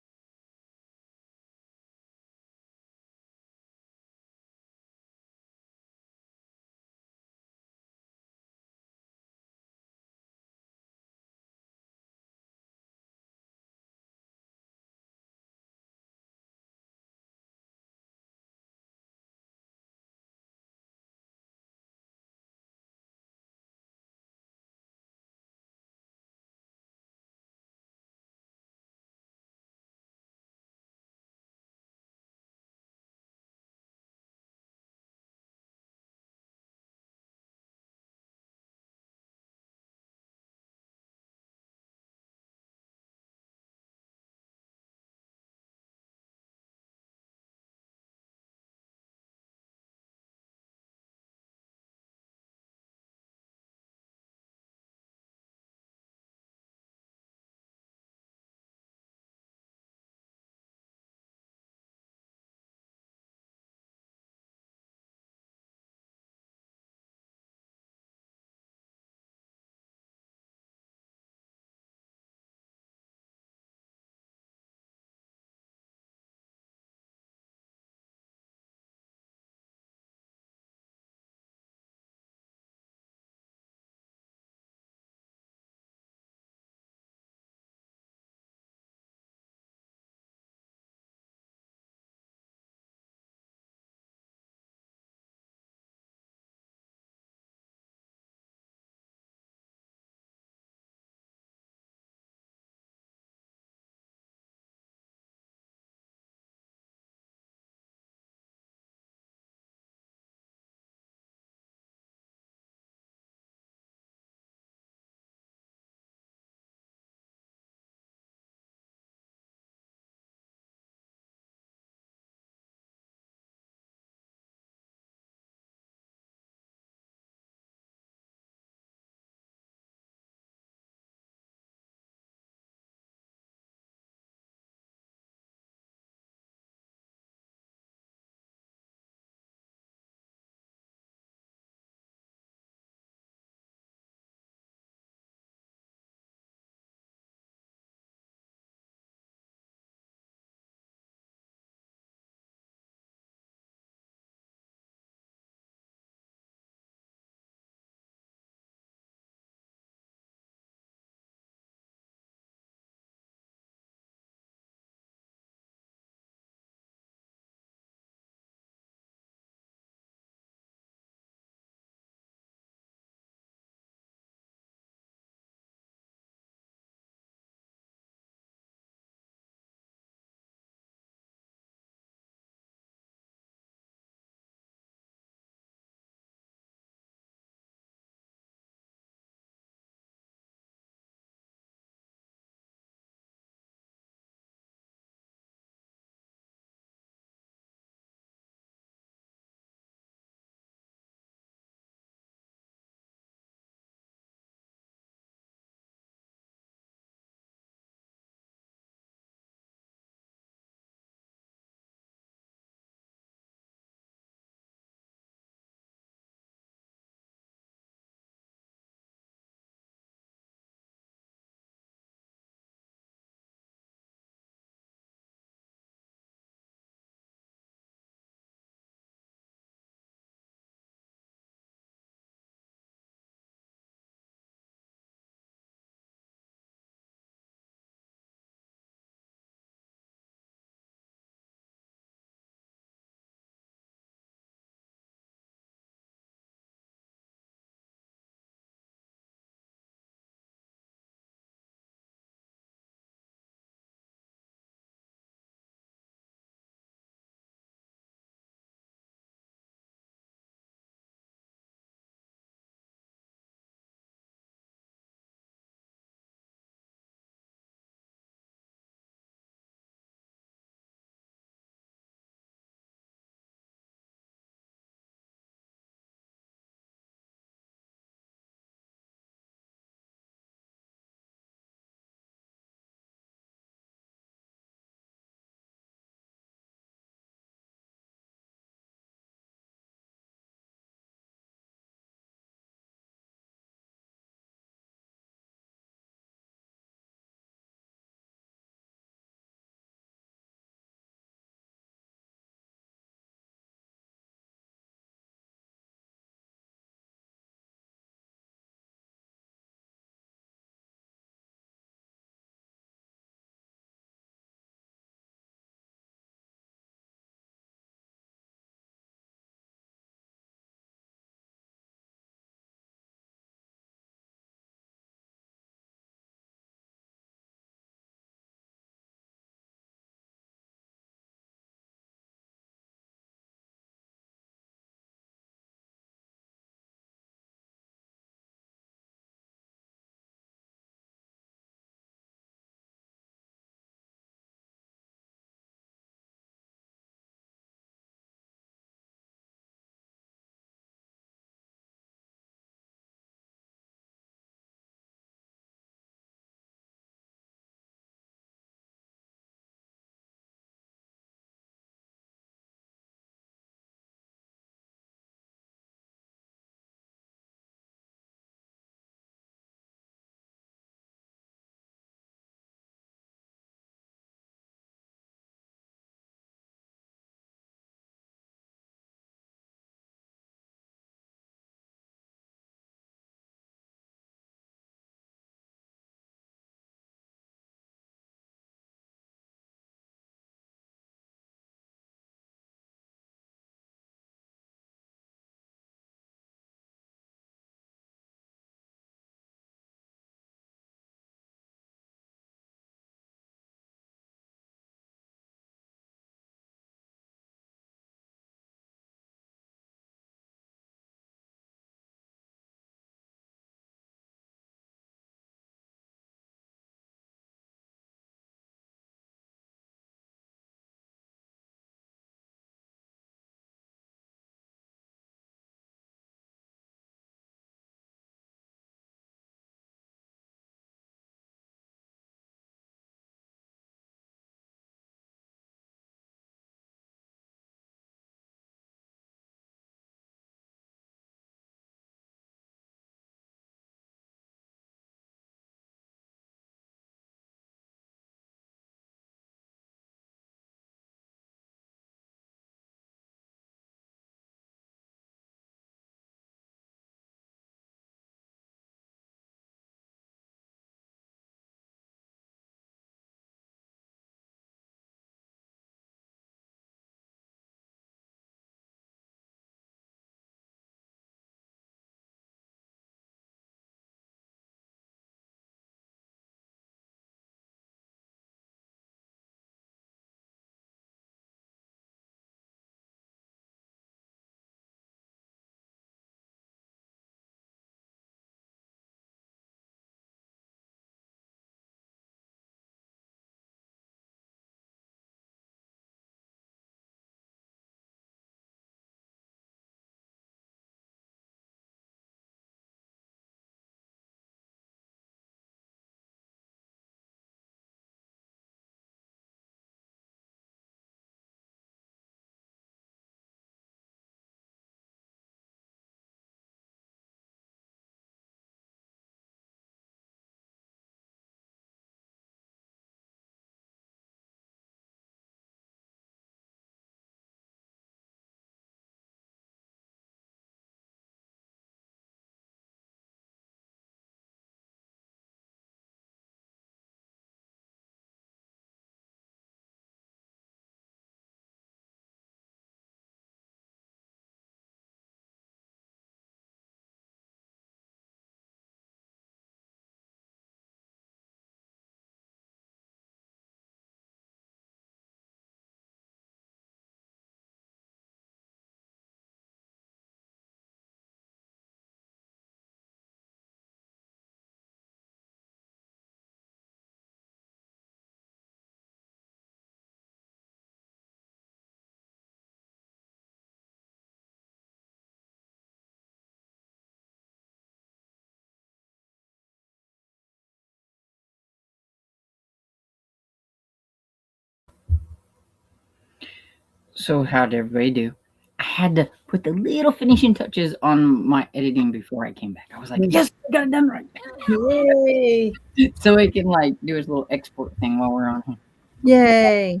[SPEAKER 1] So how did everybody do? I had to put the little finishing touches on my editing before I came back. I was like, yes, I got it done right.
[SPEAKER 3] Yay!
[SPEAKER 1] So it can like do its little export thing while we're on here.
[SPEAKER 3] Yay!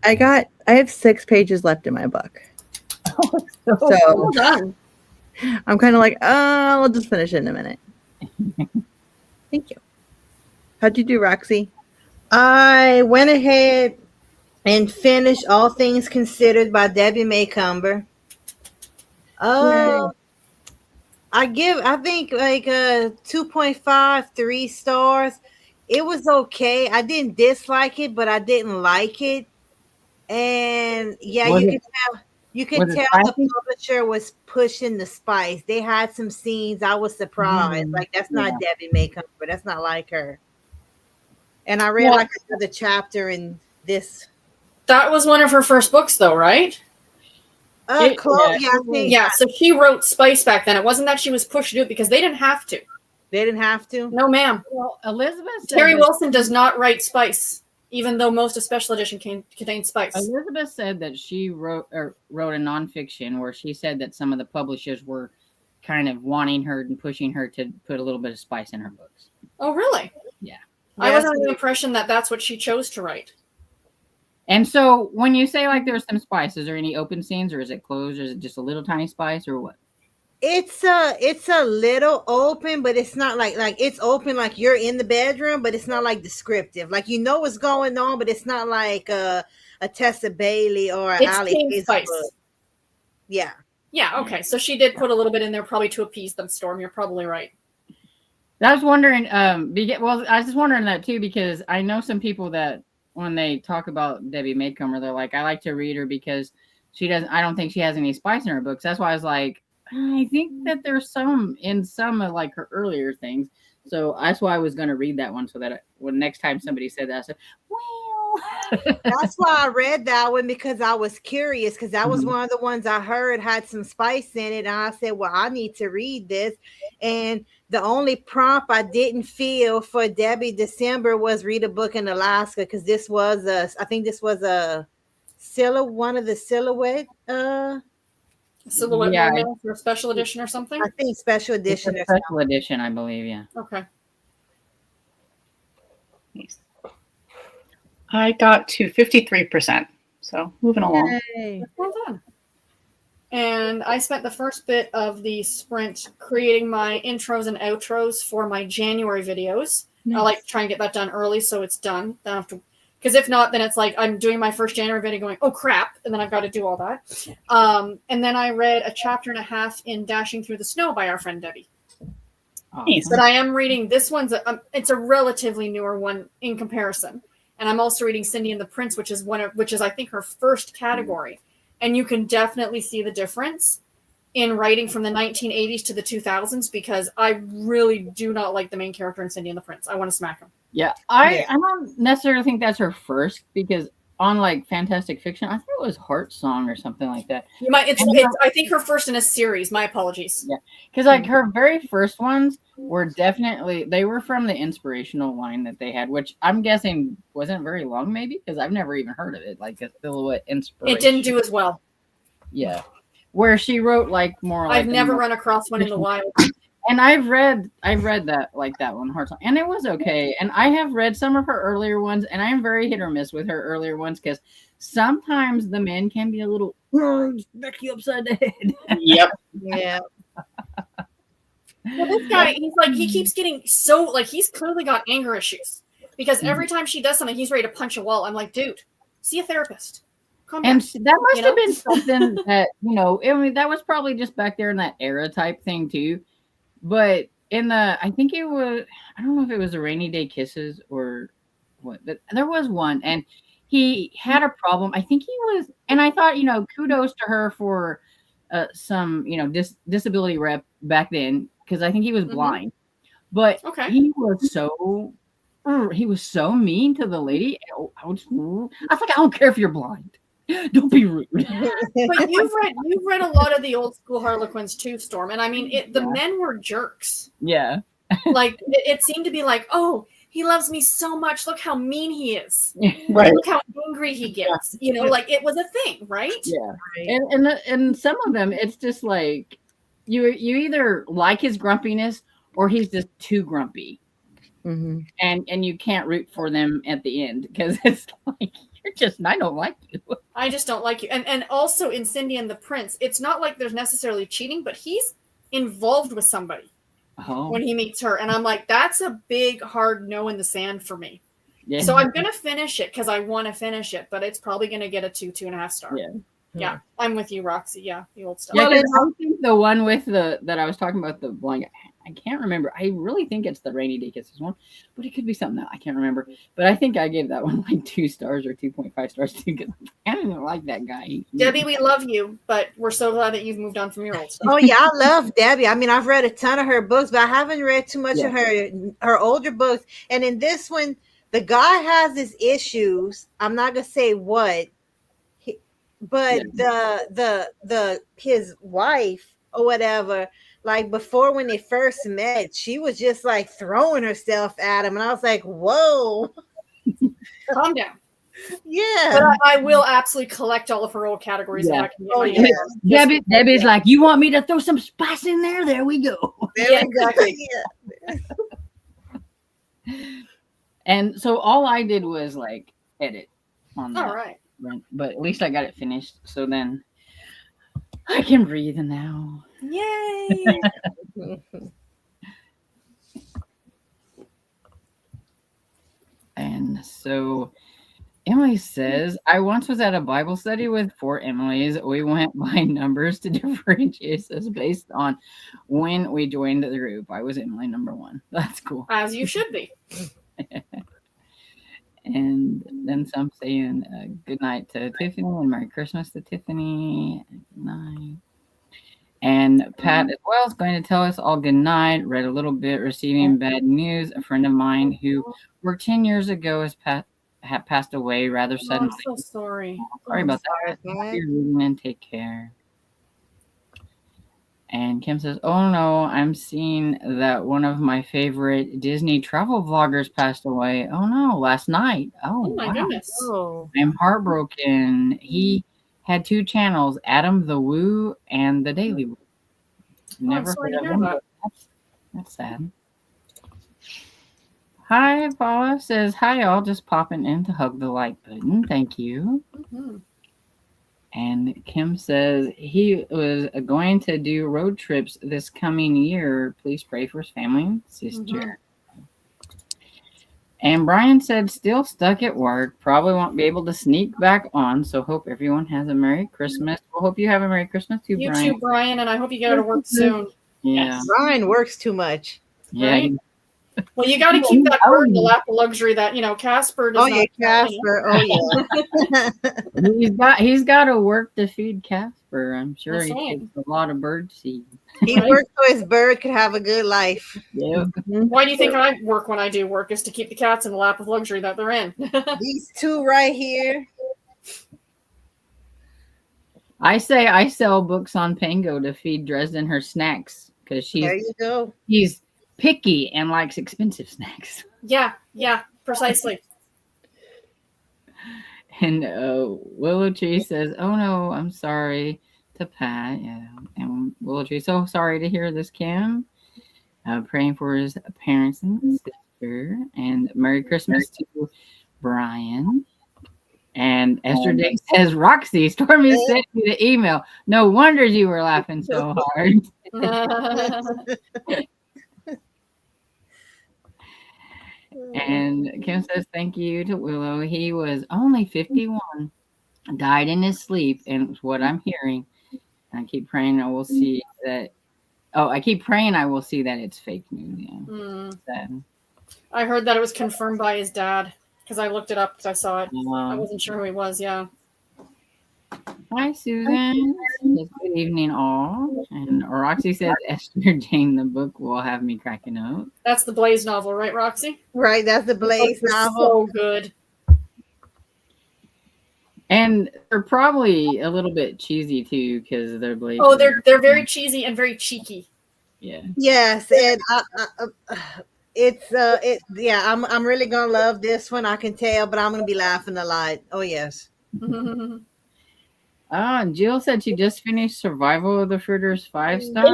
[SPEAKER 3] I have 6 pages left in my book. So
[SPEAKER 6] Well done.
[SPEAKER 3] I'm kind of like, I'll just finish it in a minute. Thank you. How'd you do, Roxy?
[SPEAKER 4] I went ahead and finished All Things Considered by Debbie Maycomber. I think like 2.5, 3 stars. It was okay. I didn't dislike it, but I didn't like it. And yeah, you could tell the publisher was pushing the spice. They had some scenes. I was surprised. Like, that's not Debbie Maycomber. That's not like her. And I read like another chapter in this.
[SPEAKER 6] That was one of her first books, though, right?
[SPEAKER 4] I think.
[SPEAKER 6] Yeah, so she wrote Spice back then. It wasn't that she was pushed to do it because they didn't have to.
[SPEAKER 4] They didn't have to?
[SPEAKER 6] No, ma'am.
[SPEAKER 1] Well, Elizabeth said
[SPEAKER 6] Terry Wilson does not write Spice, even though most of Special Edition contains Spice.
[SPEAKER 1] Elizabeth said that she wrote a nonfiction where she said that some of the publishers were kind of wanting her and pushing her to put a little bit of spice in her books.
[SPEAKER 6] Oh, really?
[SPEAKER 1] Yeah.
[SPEAKER 6] I was under the impression that that's what she chose to write.
[SPEAKER 1] And so when you say like there's some spice, is there any open scenes or is it closed or is it just a little tiny spice or what?
[SPEAKER 4] It's a little open, but it's not like it's open like you're in the bedroom, but it's not like descriptive. Like you know what's going on, but it's not like a Tessa Bailey or an Ali
[SPEAKER 6] Spice.
[SPEAKER 4] Yeah.
[SPEAKER 6] Yeah, okay. So she did put a little bit in there probably to appease them, Storm. You're probably right.
[SPEAKER 1] I was wondering, I was just wondering that too, because I know some people that when they talk about Debbie Maycomber, they're like, I like to read her because I don't think she has any spice in her books. That's why I was like, I think that there's some of like her earlier things. So that's why I was going to read that one so that when next time somebody said that, I said, well.
[SPEAKER 4] That's why I read that one because I was curious because that was one of the ones I heard had some spice in it. And I said, well, I need to read this. And the only prompt I didn't feel for Debbie December was read a book in Alaska because I think this was one of the silhouette.
[SPEAKER 6] Silhouette Mermaid for a special edition or something?
[SPEAKER 4] I think special edition.
[SPEAKER 1] Special edition, I believe, yeah.
[SPEAKER 6] Okay.
[SPEAKER 2] Nice. I got to 53%. So moving along.
[SPEAKER 6] Well done. And I spent the first bit of the sprint creating my intros and outros for my January videos. Nice. I like to try and get that done early so it's done. Then I have to, because if not, then it's like I'm doing my first January video going, oh crap, and then I've got to do all that. And then I read a chapter and a half in Dashing Through the Snow by our friend Debbie.
[SPEAKER 2] Nice.
[SPEAKER 6] But I am reading this one's it's a relatively newer one in comparison. And I'm also reading Cindy and the Prince, which is I think her first category. And you can definitely see the difference in writing from the 1980s to the 2000s because I really do not like the main character in Cindy and the Prince. I want to smack him.
[SPEAKER 1] Yeah, I don't necessarily think that's her first because on like Fantastic Fiction, I think it was Heart Song or something like that.
[SPEAKER 6] I think her first in a series. My apologies.
[SPEAKER 1] Yeah, because like her very first ones were they were from the inspirational line that they had, which I'm guessing wasn't very long, maybe because I've never even heard of it. Like a silhouette inspiration.
[SPEAKER 6] It didn't do as well.
[SPEAKER 1] Yeah, where she wrote like more.
[SPEAKER 6] I've never run across one in the wild.
[SPEAKER 1] And I've read that one, Heart Song, and it was okay. And I have read some of her earlier ones, and I am very hit or miss with her earlier ones because sometimes the men can be a little smack you upside the head.
[SPEAKER 2] Yep.
[SPEAKER 4] Yeah.
[SPEAKER 6] Well, this guy, he keeps getting so like he's clearly got anger issues because every time she does something, he's ready to punch a wall. I'm like, dude, see a therapist.
[SPEAKER 1] And that must have been something that that was probably just back there in that era type thing too. But I think it was, I don't know if it was a Rainy Day Kisses or what, but there was one and he had a problem. I think he was, and I thought, kudos to her for some, disability rep back then, because I think he was blind, but he was so mean to the lady. I was like, I don't care if you're blind. Don't be rude.
[SPEAKER 6] But you've read a lot of the old school Harlequins too, Storm, and I mean the men were jerks.
[SPEAKER 1] Yeah.
[SPEAKER 6] Like it seemed to be like, oh, he loves me so much. Look how mean he is.
[SPEAKER 2] Right.
[SPEAKER 6] Look how angry he gets. You know, like it was a thing, right?
[SPEAKER 1] Yeah. And some of them, it's just like you either like his grumpiness or he's just too grumpy.
[SPEAKER 3] Mm-hmm.
[SPEAKER 1] And you can't root for them at the end because it's like I don't like you.
[SPEAKER 6] I just don't like you. And also in Cindy and the Prince, it's not like there's necessarily cheating, but he's involved with somebody when he meets her. And I'm like, that's a big, hard no in the sand for me. Yeah. So I'm going to finish it because I want to finish it, but it's probably going to get a 2.5 star. Yeah. I'm with you, Roxy. Yeah. The old stuff.
[SPEAKER 1] Yeah, I think the one with that I was talking about, the blank, I can't remember. I really think it's the Rainy Day Kisses one, but it could be something else. I can't remember. But I think I gave that one like 2 stars or 2.5 stars too, because I didn't like that guy.
[SPEAKER 6] Debbie, we love you, but we're so glad that you've moved on from your old stuff.
[SPEAKER 4] Oh yeah, I love Debbie. I mean, I've read a ton of her books, but I haven't read too much of her older books. And in this one, the guy has his issues. I'm not gonna say what, but the his wife or whatever. Like before, when they first met, she was just like throwing herself at him, and I was like, "Whoa,
[SPEAKER 6] calm down."
[SPEAKER 4] Yeah,
[SPEAKER 6] but I will absolutely collect all of her old categories.
[SPEAKER 1] Yeah.
[SPEAKER 6] Debbie's
[SPEAKER 1] like, "You want me to throw some spice in there? There we go."
[SPEAKER 4] Yeah, exactly.
[SPEAKER 1] And so all I did was like edit on that.
[SPEAKER 6] All right.
[SPEAKER 1] But at least I got it finished. So then I can breathe now.
[SPEAKER 6] Yay!
[SPEAKER 1] And so Emily says, I once was at a Bible study with 4 Emilys. We went by numbers to differentiate us based on when we joined the group. I was Emily number 1. That's cool.
[SPEAKER 6] As you should be.
[SPEAKER 1] And then some saying good night to Tiffany and Merry Christmas to Tiffany. Good night. And Pat as well is going to tell us all good night. Read a little bit, receiving bad news. A friend of mine who worked 10 years ago had passed away rather suddenly.
[SPEAKER 6] I'm so sorry.
[SPEAKER 1] Sorry about that. Happy reading and take care. And Kim says, oh no, I'm seeing that one of my favorite Disney travel vloggers passed away. Oh no, last night. Oh
[SPEAKER 6] my goodness.
[SPEAKER 3] Oh.
[SPEAKER 1] I'm heartbroken. He had 2 channels, Adam the Woo and the Daily Woo. Never heard of him, but that's sad. Hi, Paula says, hi, y'all. Just popping in to hug the like button. Thank you.
[SPEAKER 6] Mm-hmm.
[SPEAKER 1] And Kim says he was going to do road trips this coming year. Please pray for his family and sister. Mm-hmm. And Brian said, still stuck at work. Probably won't be able to sneak back on. So hope everyone has a Merry Christmas. We'll hope you have a Merry Christmas too, Brian.
[SPEAKER 6] You too, Brian. And I hope you get out of work soon.
[SPEAKER 1] Yeah.
[SPEAKER 4] Brian works too much.
[SPEAKER 1] Yeah.
[SPEAKER 6] Right? Well, you got to keep that bird in the lap of luxury that, Casper does not.
[SPEAKER 4] Casper. Oh,
[SPEAKER 1] yeah. he's got to work to feed Casper. I'm sure he takes a lot of bird seed.
[SPEAKER 4] He works so his bird could have a good life.
[SPEAKER 1] Yeah.
[SPEAKER 6] Why do you think I work when I do work? Is to keep the cats in the lap of luxury that they're in.
[SPEAKER 4] These 2 right here.
[SPEAKER 1] I say I sell books on Pango to feed Dresden her snacks because
[SPEAKER 4] there you go.
[SPEAKER 1] He's picky and likes expensive snacks.
[SPEAKER 6] Yeah, precisely.
[SPEAKER 1] And Willow Tree says, oh no, I'm sorry to Pat. Yeah. And Willow Tree, so sorry to hear this, Kim. Praying for his parents and sister. And Merry Christmas to Brian. And Esther Dick says, Roxy, Stormy sent me the email. No wonder you were laughing so hard. And Kim says, thank you to Willow. He was only 51, died in his sleep, and it's what I'm hearing. I keep praying I will see that. Oh, I keep praying I will see that it's fake news. Yeah.
[SPEAKER 6] I heard that it was confirmed by his dad because I looked it up because I saw it. I wasn't sure who he was. Yeah.
[SPEAKER 1] Hi, Susan. Good evening, all. And Roxy says, Esther Jane, the book will have me cracking up.
[SPEAKER 6] That's the Blaze novel, right, Roxy?
[SPEAKER 4] Right, that's the Blaze novel.
[SPEAKER 6] So good.
[SPEAKER 1] And they're probably a little bit cheesy, too, because they're Blaze.
[SPEAKER 6] Oh, they're very cheesy and very cheeky.
[SPEAKER 1] Yeah.
[SPEAKER 4] Yes, and I'm really gonna love this one. I can tell, but I'm gonna be laughing a lot. Oh yes.
[SPEAKER 1] And Jill said she just finished Survival of the Fritters 5 stars.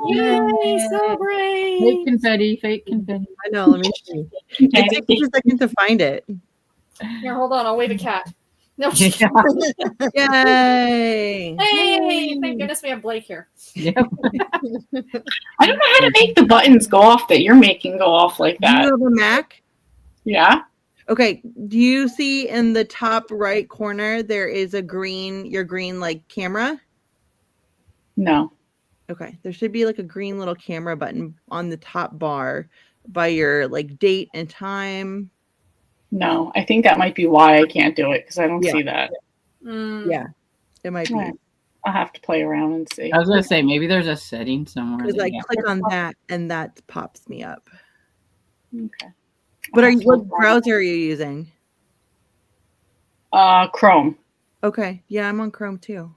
[SPEAKER 6] Yay, so great.
[SPEAKER 1] Fake confetti, fake confetti.
[SPEAKER 3] I know. Let me see. It takes me a second to find it.
[SPEAKER 6] Here, hold on. I'll wave a cat. No,
[SPEAKER 3] Yay!
[SPEAKER 6] hey, thank goodness we have Blake here.
[SPEAKER 1] Yep.
[SPEAKER 2] I don't know how to make the buttons go off that you're making go off like
[SPEAKER 3] Do you
[SPEAKER 2] that.
[SPEAKER 3] have a Mac?
[SPEAKER 2] Yeah.
[SPEAKER 3] Okay. Do you see in the top right corner there is your green like camera?
[SPEAKER 2] No.
[SPEAKER 3] Okay. There should be like a green little camera button on the top bar by your like date and time.
[SPEAKER 2] No. I think that might be why I can't do it because I don't
[SPEAKER 3] Yeah.
[SPEAKER 2] see that.
[SPEAKER 3] Yeah. It might be.
[SPEAKER 2] Right. I'll have to play around and see.
[SPEAKER 1] I was gonna say maybe there's a setting somewhere.
[SPEAKER 3] Because
[SPEAKER 1] that
[SPEAKER 3] I
[SPEAKER 1] you-
[SPEAKER 3] click on that and that pops me up.
[SPEAKER 2] Okay.
[SPEAKER 3] What browser are you using?
[SPEAKER 2] Chrome.
[SPEAKER 3] Okay. Yeah, I'm on Chrome too.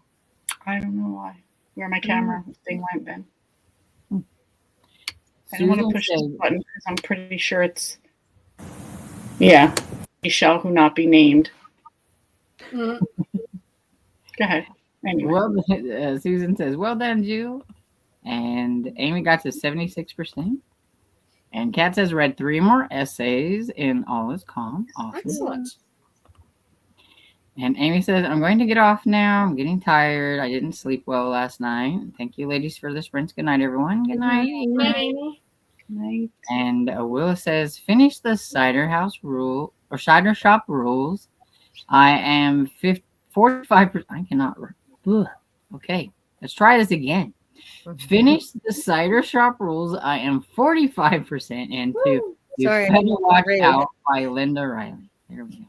[SPEAKER 2] I don't know why. Where my camera thing went then. I don't want to
[SPEAKER 1] Susan
[SPEAKER 2] push this
[SPEAKER 1] said-
[SPEAKER 2] button because I'm pretty sure it's. Yeah. He shall who not be named.
[SPEAKER 6] Mhm.
[SPEAKER 2] Go ahead. Anyway.
[SPEAKER 1] Well, Susan says, "Well done, Jill." And Amy got to 76%. And Kat says, "Read 3 more essays in all is calm." Awesome.
[SPEAKER 6] Excellent.
[SPEAKER 1] And Amy says, "I'm going to get off now. I'm getting tired. I didn't sleep well last night. Thank you, ladies, for the sprints. Good night, everyone. Good night."
[SPEAKER 6] Good night, Amy.
[SPEAKER 2] Night.
[SPEAKER 1] And Willa says, "Finish the cider shop rules. I am 45%. I cannot. Ugh. Okay, let's try this again. Finish the cider shop rules. I am 45% into You
[SPEAKER 3] Sorry,
[SPEAKER 1] Better
[SPEAKER 3] I'm
[SPEAKER 1] Watch
[SPEAKER 3] afraid.
[SPEAKER 1] Out by Linda Riley. There we go.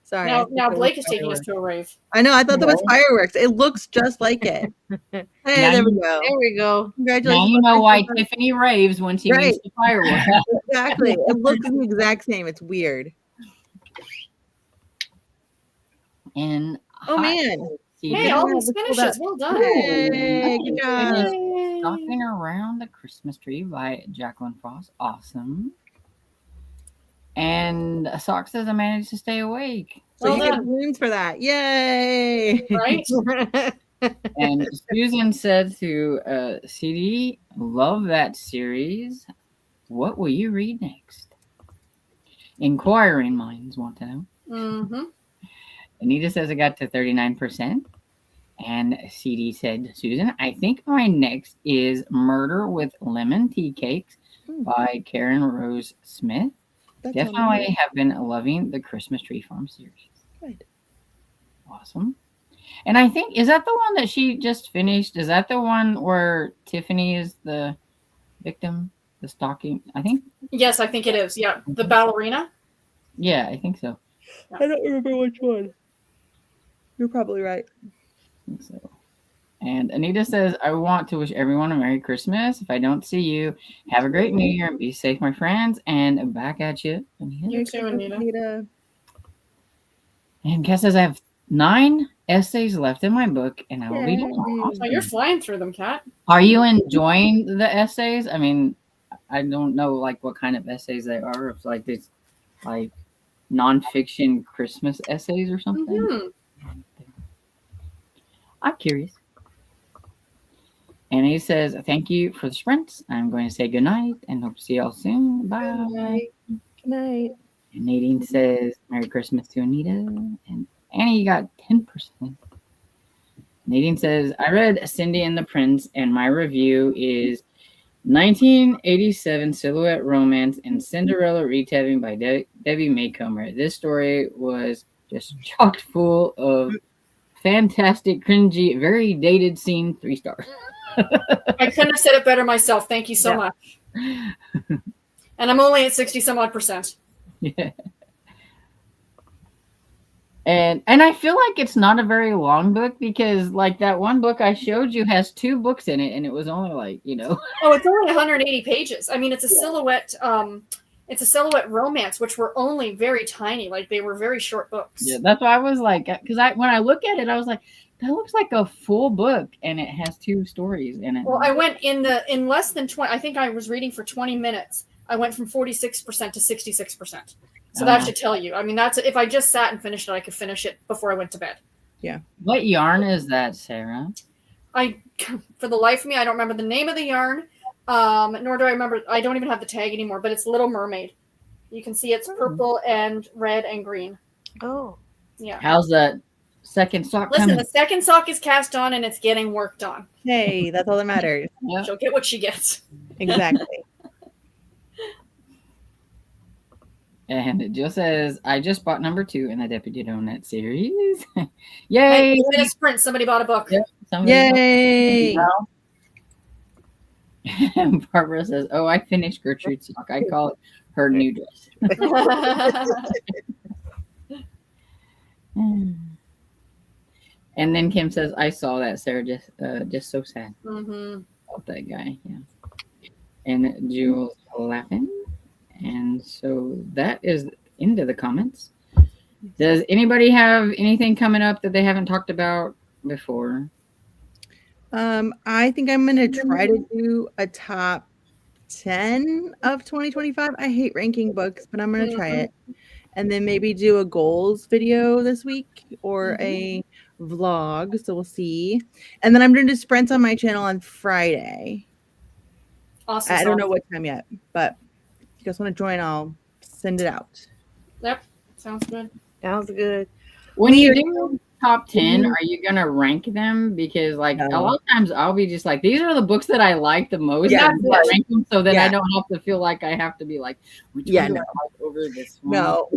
[SPEAKER 3] Sorry.
[SPEAKER 6] Now Blake is taking us to a rave.
[SPEAKER 3] I know. I thought that was fireworks. It looks just like it. Hey, there we go.
[SPEAKER 5] There we go.
[SPEAKER 3] Congratulations.
[SPEAKER 1] Now you know why
[SPEAKER 3] on-
[SPEAKER 1] Tiffany raves when she
[SPEAKER 3] Right.
[SPEAKER 1] meets the fireworks.
[SPEAKER 3] Exactly. It looks the exact same. It's weird.
[SPEAKER 1] And
[SPEAKER 3] Oh, man.
[SPEAKER 6] Hey, all these finishes. Well done.
[SPEAKER 3] Hey, good job.
[SPEAKER 1] Stalking Around the Christmas Tree by Jacqueline Frost. Awesome. And Sock says I managed to stay awake.
[SPEAKER 3] So
[SPEAKER 6] Well
[SPEAKER 3] you get
[SPEAKER 6] done.
[SPEAKER 3] balloons for that. Yay.
[SPEAKER 6] Right?
[SPEAKER 1] And Susan said to CD, "Love that series. What will you read next?" Inquiring minds want to know.
[SPEAKER 6] Mm-hmm.
[SPEAKER 1] Anita says I got to 39%. And CD said, "Susan, I think my next is Murder with Lemon Tea Cakes by Karen Rose Smith.
[SPEAKER 3] That's
[SPEAKER 1] Definitely have been loving the Christmas Tree Farm series."
[SPEAKER 3] Good.
[SPEAKER 1] Awesome. And I think, is that the one that she just finished? Is that the one where Tiffany is the victim, the stalking? I think.
[SPEAKER 6] Yes, I think it is. Yeah. The ballerina.
[SPEAKER 1] Yeah, I think so.
[SPEAKER 3] I don't remember which one. You're probably right.
[SPEAKER 1] I think so. And Anita says, "I want to wish everyone a Merry Christmas. If I don't see you, have a great New Year and be safe, my friends." And back at you, Anita.
[SPEAKER 6] You too, Anita.
[SPEAKER 1] And Cass says, "I have 9 essays left in my book, and I will be done."
[SPEAKER 6] Oh, you're flying through them, Kat.
[SPEAKER 1] Are you enjoying the essays? I mean, I don't know like what kind of essays they are. If like it's like nonfiction Christmas essays or something.
[SPEAKER 6] Mhm.
[SPEAKER 1] I'm curious. And he says, "Thank you for the sprints. I'm going to say good night and hope to see y'all soon. Bye."
[SPEAKER 3] Good night.
[SPEAKER 1] And Nadine says, "Merry Christmas to Anita." And Annie, you got 10%. Nadine says, "I read Cindy and the Prince, and my review is 1987 silhouette romance and Cinderella retelling by Debbie Maycomer. This story was just chock full of fantastic, cringy, very dated scene. 3 stars."
[SPEAKER 6] I couldn't have said it better myself. Thank you so
[SPEAKER 1] Yeah.
[SPEAKER 6] much. And I'm only at 60 some odd percent.
[SPEAKER 1] Yeah. And I feel like it's not a very long book because like that one book I showed you has 2 books in it and it was only like,
[SPEAKER 6] Oh, it's only 180 pages. I mean, it's a silhouette. It's a silhouette romance, which were only very tiny. Like they were very short books.
[SPEAKER 1] yeah, that's why I was like, because when I look at it, I was like, that looks like a full book and it has 2 stories in it.
[SPEAKER 6] Well, I went in less than 20. I think I was reading for 20 minutes. I went from 46% to 66%. So that should tell you. I mean, that's if I just sat and finished it, I could finish it before I went to bed.
[SPEAKER 3] Yeah.
[SPEAKER 1] What yarn is that, Sarah?
[SPEAKER 6] For the life of me, I don't remember the name of the yarn. Nor do I remember. I don't even have the tag anymore, but it's Little Mermaid. You can see it's purple and red and green.
[SPEAKER 5] Oh.
[SPEAKER 6] Yeah.
[SPEAKER 1] How's the second sock
[SPEAKER 6] Listen,
[SPEAKER 1] coming?
[SPEAKER 6] the second sock is cast on and it's getting worked on.
[SPEAKER 3] Hey, that's all that matters.
[SPEAKER 1] Yep.
[SPEAKER 6] She'll get what she gets.
[SPEAKER 3] Exactly.
[SPEAKER 1] And it just says, I just bought number 2 in the Deputy Donut series.
[SPEAKER 6] Hey,
[SPEAKER 1] Yay!
[SPEAKER 6] it's been a sprint. Somebody bought a book.
[SPEAKER 1] Yep,
[SPEAKER 3] Yay!
[SPEAKER 1] And Barbara says, oh, I finished Gertrude's sock. I call it her new dress. And then Kim says, I saw that, Sarah. Just so sad about that guy. Yeah. And Jules laughing. And so that is into the comments. Does anybody have anything coming up that they haven't talked about before?
[SPEAKER 3] I think I'm going to try to do a top 10 of 2025. I hate ranking books, but I'm going to try it. And then maybe do a goals video this week or a vlog. So we'll see. And then I'm going to do sprints on my channel on Friday.
[SPEAKER 6] Awesome.
[SPEAKER 3] I don't know what time yet, but if you guys want to join, I'll send it out.
[SPEAKER 6] Yep. Sounds good.
[SPEAKER 4] Sounds good.
[SPEAKER 1] When you do top 10, are you going to rank them? Because like a lot of times I'll be just like, these are the books that I like the most.
[SPEAKER 3] Yeah.
[SPEAKER 1] And I rank them so that I don't have to feel like I have to be like, which one do I like over this one?
[SPEAKER 3] No.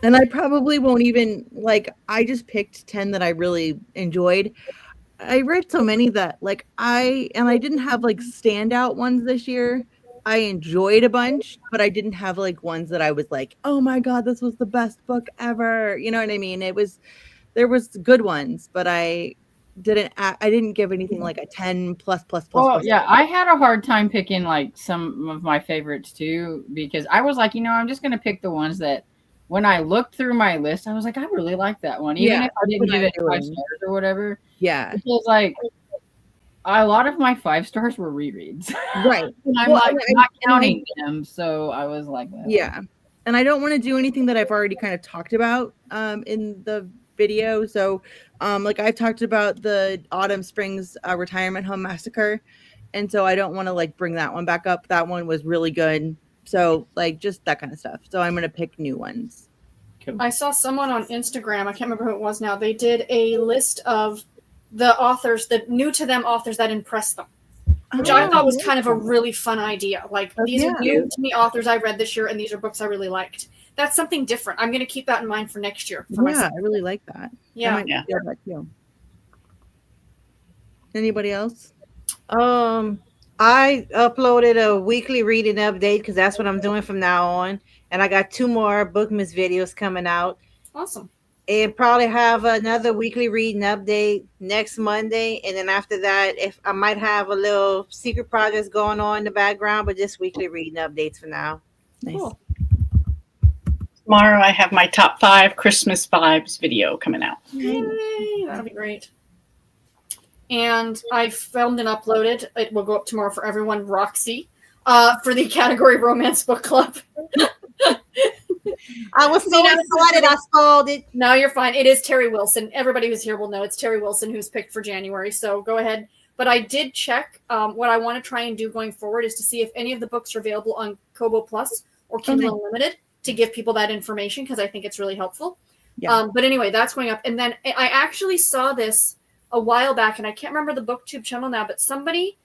[SPEAKER 3] And I probably won't even like, I just picked 10 that I really enjoyed. I read so many that like I didn't have like standout ones this year. I enjoyed a bunch, but I didn't have like ones that I was like, oh my God, this was the best book ever. You know what I mean? There was good ones, but I didn't give anything like a 10 plus.
[SPEAKER 1] Well, yeah, I had a hard time picking like some of my favorites too, because I was like, I'm just going to pick the ones that when I looked through my list, I was like, I really like that one. Even if I didn't give it 5 stars or whatever.
[SPEAKER 3] Yeah.
[SPEAKER 1] Because like a lot of my 5 stars were rereads.
[SPEAKER 3] Right.
[SPEAKER 1] And I'm not counting them. So I was like,
[SPEAKER 3] yeah. And I don't want to do anything that I've already kind of talked about in the video. So like I've talked about the Autumn Springs retirement home massacre. And so I don't want to like bring that one back up. That one was really good. So like just that kind of stuff. So I'm going to pick new ones.
[SPEAKER 6] I saw someone on Instagram, I can't remember who it was now. They did a list of the authors, the new to them authors that impressed them, which I thought was kind of a really fun idea. Like these are new to me authors I read this year, and these are books I really liked. That's something different. I'm going to keep that in mind for next year. For myself.
[SPEAKER 3] I really like that.
[SPEAKER 6] Yeah.
[SPEAKER 3] I might feel that too. Anybody else?
[SPEAKER 4] I uploaded a weekly reading update because that's what I'm doing from now on. And I got 2 more Bookmas videos coming out.
[SPEAKER 6] Awesome.
[SPEAKER 4] And probably have another weekly reading update next Monday. And then after that, if I might have a little secret projects going on in the background, but just weekly reading updates for now.
[SPEAKER 3] Nice.
[SPEAKER 6] Cool.
[SPEAKER 2] Tomorrow I have my top 5 Christmas vibes video coming out.
[SPEAKER 6] Yay, that'll be great. And I filmed and uploaded. It will go up tomorrow for everyone. Roxy, for the category Romance Book Club.
[SPEAKER 4] I was so excited I stalled it.
[SPEAKER 6] No, you're fine. It is Terry Wilson. Everybody who's here will know it's Terry Wilson who's picked for January. So go ahead. But I did check. What I want to try and do going forward is to see if any of the books are available on Kobo Plus or Kindle Unlimited to give people that information because I think it's really helpful. Yeah. But anyway, that's going up. And then I actually saw this a while back, and I can't remember the BookTube channel now, but somebody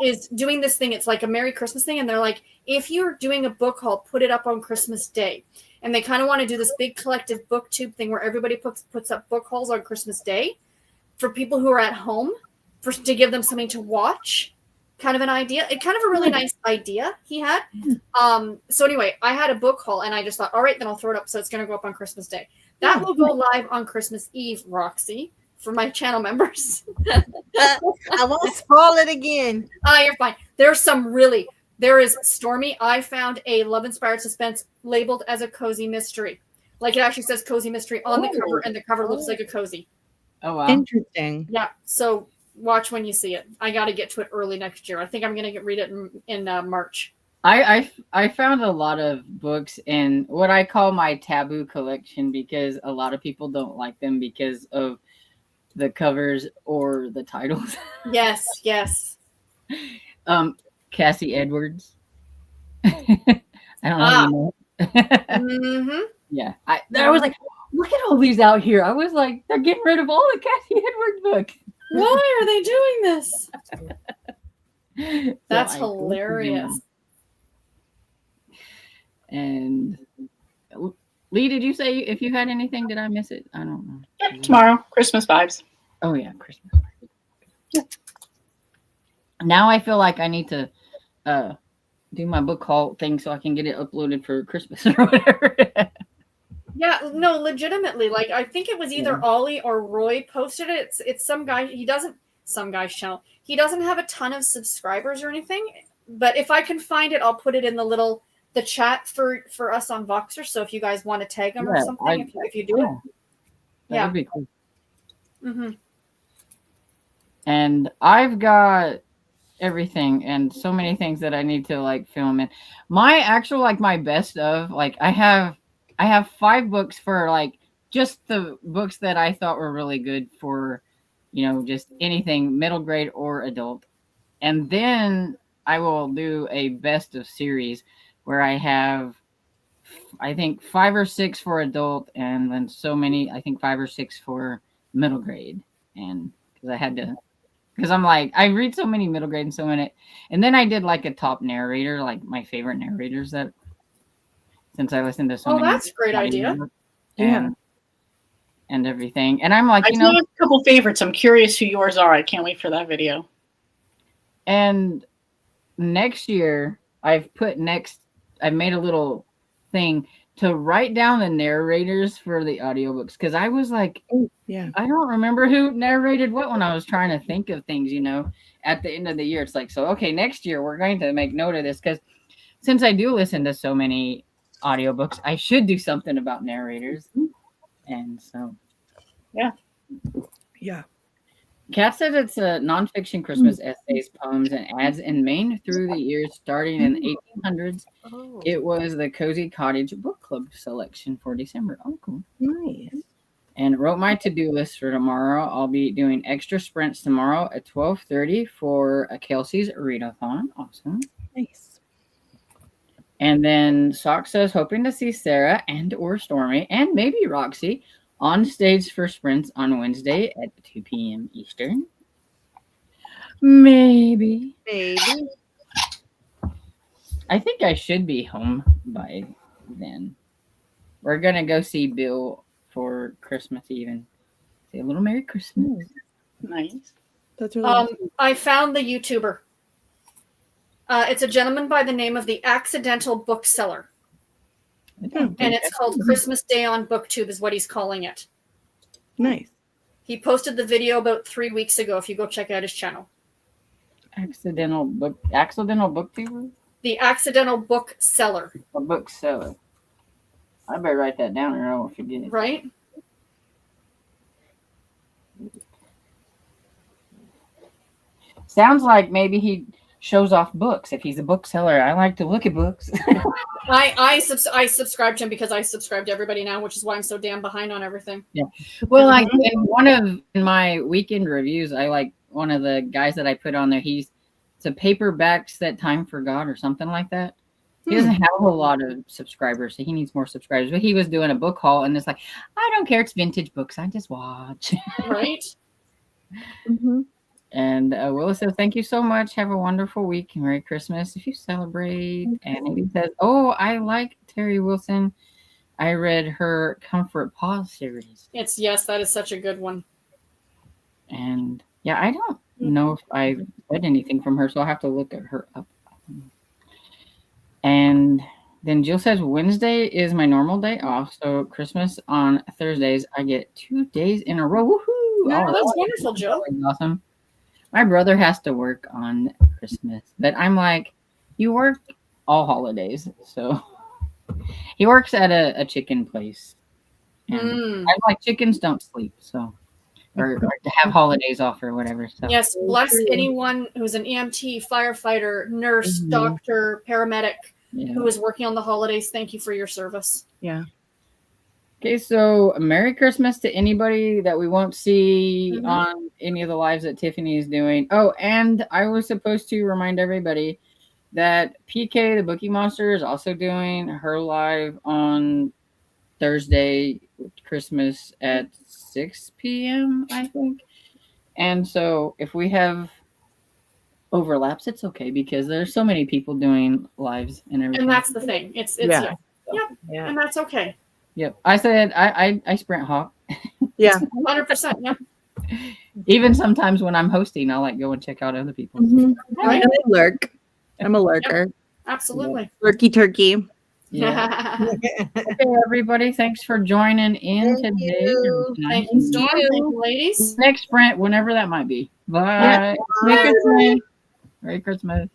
[SPEAKER 6] is doing this thing. It's like a Merry Christmas thing. And they're like, if you're doing a book haul, put it up on Christmas Day. And they kind of want to do this big collective BookTube thing where everybody puts up book hauls on Christmas Day for people who are at home to give them something to watch. Kind of an idea. It kind of a really nice idea he had. So anyway, I had a book haul and I just thought, all right, then I'll throw it up. So it's going to go up on Christmas Day. That will go live on Christmas Eve, Roxy, for my channel members.
[SPEAKER 4] I won't spoil it again.
[SPEAKER 6] You're fine. There is Stormy. I found a love-inspired suspense labeled as a cozy mystery. Like it actually says cozy mystery on the cover, and the cover looks like a cozy.
[SPEAKER 1] Oh, wow.
[SPEAKER 3] Interesting.
[SPEAKER 6] Yeah. So watch when you see it. I got to get to it early next year. I think I'm going to read it in March.
[SPEAKER 1] I found a lot of books in what I call my taboo collection because a lot of people don't like them because of the covers or the titles.
[SPEAKER 6] Yes, yes.
[SPEAKER 1] Cassie Edwards. I don't know if you know.
[SPEAKER 6] Mm-hmm.
[SPEAKER 1] Yeah. I was like, look at all these out here. I was like, they're getting rid of all the Cassie Edwards books.
[SPEAKER 6] Why are they doing this?
[SPEAKER 1] So
[SPEAKER 6] That's
[SPEAKER 1] I
[SPEAKER 6] hilarious.
[SPEAKER 1] And Lee, did you say if you had anything? Did I miss it? I don't know.
[SPEAKER 2] Yep, tomorrow, Christmas vibes.
[SPEAKER 1] Oh yeah, Christmas. Now I feel like I need to do my book haul thing so I can get it uploaded for Christmas or whatever.
[SPEAKER 6] Yeah, no, legitimately. Like I think it was either Ollie or Roy posted it. It's some guy. Some guy's channel. He doesn't have a ton of subscribers or anything. But if I can find it, I'll put it in the chat for us on Voxer. So if you guys want to tag him or something, if you do it,
[SPEAKER 1] that would be cool.
[SPEAKER 6] Mm-hmm.
[SPEAKER 1] And I've got everything and so many things that I need to like film. And my actual my best of I have 5 books for just the books that I thought were really good for just anything middle grade or adult. And then I will do a best of series where I have I think 5 or 6 for adult and then so many, I think 5 or 6 for middle grade. And because I had to, because I'm like, I read so many middle grade and so many, and then I did a top narrator, my favorite narrators that, since I listened to so many.
[SPEAKER 6] Oh, that's a great idea.
[SPEAKER 1] And everything. And I'm like,
[SPEAKER 2] I do have a couple favorites. I'm curious who yours are. I can't wait for that video.
[SPEAKER 1] And next year, I've made a little thing to write down the narrators for the audiobooks. Because I was like, I don't remember who narrated what when I was trying to think of things, at the end of the year. It's like, so, okay, next year we're going to make note of this. Because since I do listen to so many audiobooks, I should do something about narrators. And so,
[SPEAKER 3] yeah.
[SPEAKER 1] Kat says it's a nonfiction Christmas essays, poems, and ads in Maine through the years starting in the 1800s. Oh. It was the Cozy Cottage Book Club selection for December. Oh, cool.
[SPEAKER 3] Nice.
[SPEAKER 1] And wrote my to-do list for tomorrow. I'll be doing extra sprints tomorrow at 12:30 for Kelsey's readathon. Awesome.
[SPEAKER 3] Nice.
[SPEAKER 1] And then Sock says, hoping to see Sarah and or Stormy and maybe Roxy on stage for sprints on Wednesday at 2 p.m. Eastern. Maybe. I think I should be home by then. We're going to go see Bill for Christmas Eve and say a little Merry Christmas.
[SPEAKER 2] Nice.
[SPEAKER 3] That's really
[SPEAKER 6] I found the YouTuber. It's a gentleman by the name of the Accidental Bookseller. And it's called Christmas Day on BookTube is what he's calling it.
[SPEAKER 3] Nice.
[SPEAKER 6] He posted the video about 3 weeks ago if you go check out his channel.
[SPEAKER 1] Accidental BookTuber?
[SPEAKER 6] The Accidental Bookseller.
[SPEAKER 1] A bookseller. I better write that down or I won't forget it.
[SPEAKER 6] Right?
[SPEAKER 1] Sounds like maybe he shows off books. If he's a bookseller, I like to look at books.
[SPEAKER 6] I subscribe to him because I subscribe to everybody now, which is why I'm so damn behind on everything.
[SPEAKER 1] Yeah. Well, in my weekend reviews, I like one of the guys that I put on there. It's a paperbacks that time forgot or something like that. He doesn't have a lot of subscribers, so he needs more subscribers. But he was doing a book haul, and it's like, I don't care. It's vintage books. I just watch.
[SPEAKER 6] Right.
[SPEAKER 3] Mm-hmm.
[SPEAKER 1] And Willa says, thank you so much. Have a wonderful week. Merry Christmas if you celebrate. And he says, oh, I like Terry Wilson. I read her Comfort Paws series.
[SPEAKER 6] Yes, that is such a good one.
[SPEAKER 1] And yeah, I don't know if I've read anything from her, so I'll have to look at her up. And then Jill says, Wednesday is my normal day off. So Christmas on Thursdays, I get 2 days in a row. Woohoo!
[SPEAKER 6] Oh, that's wonderful, Jill.
[SPEAKER 1] Awesome. My brother has to work on Christmas, but I'm like, you work all holidays. So he works at a chicken place. And I'm like, chickens don't sleep. So or to have holidays off or whatever. So
[SPEAKER 6] Yes, bless anyone who's an EMT, firefighter, nurse, doctor, paramedic who is working on the holidays. Thank you for your service.
[SPEAKER 3] Yeah.
[SPEAKER 1] Okay, so Merry Christmas to anybody that we won't see on any of the lives that Tiffany is doing. Oh, and I was supposed to remind everybody that PK, the Bookie Monster, is also doing her live on Thursday, Christmas at 6 p.m., I think. And so if we have overlaps, it's okay because there's so many people doing lives and everything.
[SPEAKER 6] And that's the thing. It's
[SPEAKER 3] Yeah.
[SPEAKER 6] And that's okay.
[SPEAKER 1] Yep. I said I sprint hawk.
[SPEAKER 3] Yeah.
[SPEAKER 6] 100%. Yep.
[SPEAKER 1] Even sometimes when I'm hosting, I'll go and check out other people.
[SPEAKER 6] Right?
[SPEAKER 3] I lurk. I'm a lurker.
[SPEAKER 6] Absolutely.
[SPEAKER 3] Lurky turkey.
[SPEAKER 1] Yeah. Okay, everybody. Thanks for joining in today.
[SPEAKER 4] you.
[SPEAKER 6] Thank you, Storm. Thank you, ladies.
[SPEAKER 1] Next sprint, whenever that might be. Bye.
[SPEAKER 3] Yeah.
[SPEAKER 1] Merry Christmas. Merry Christmas.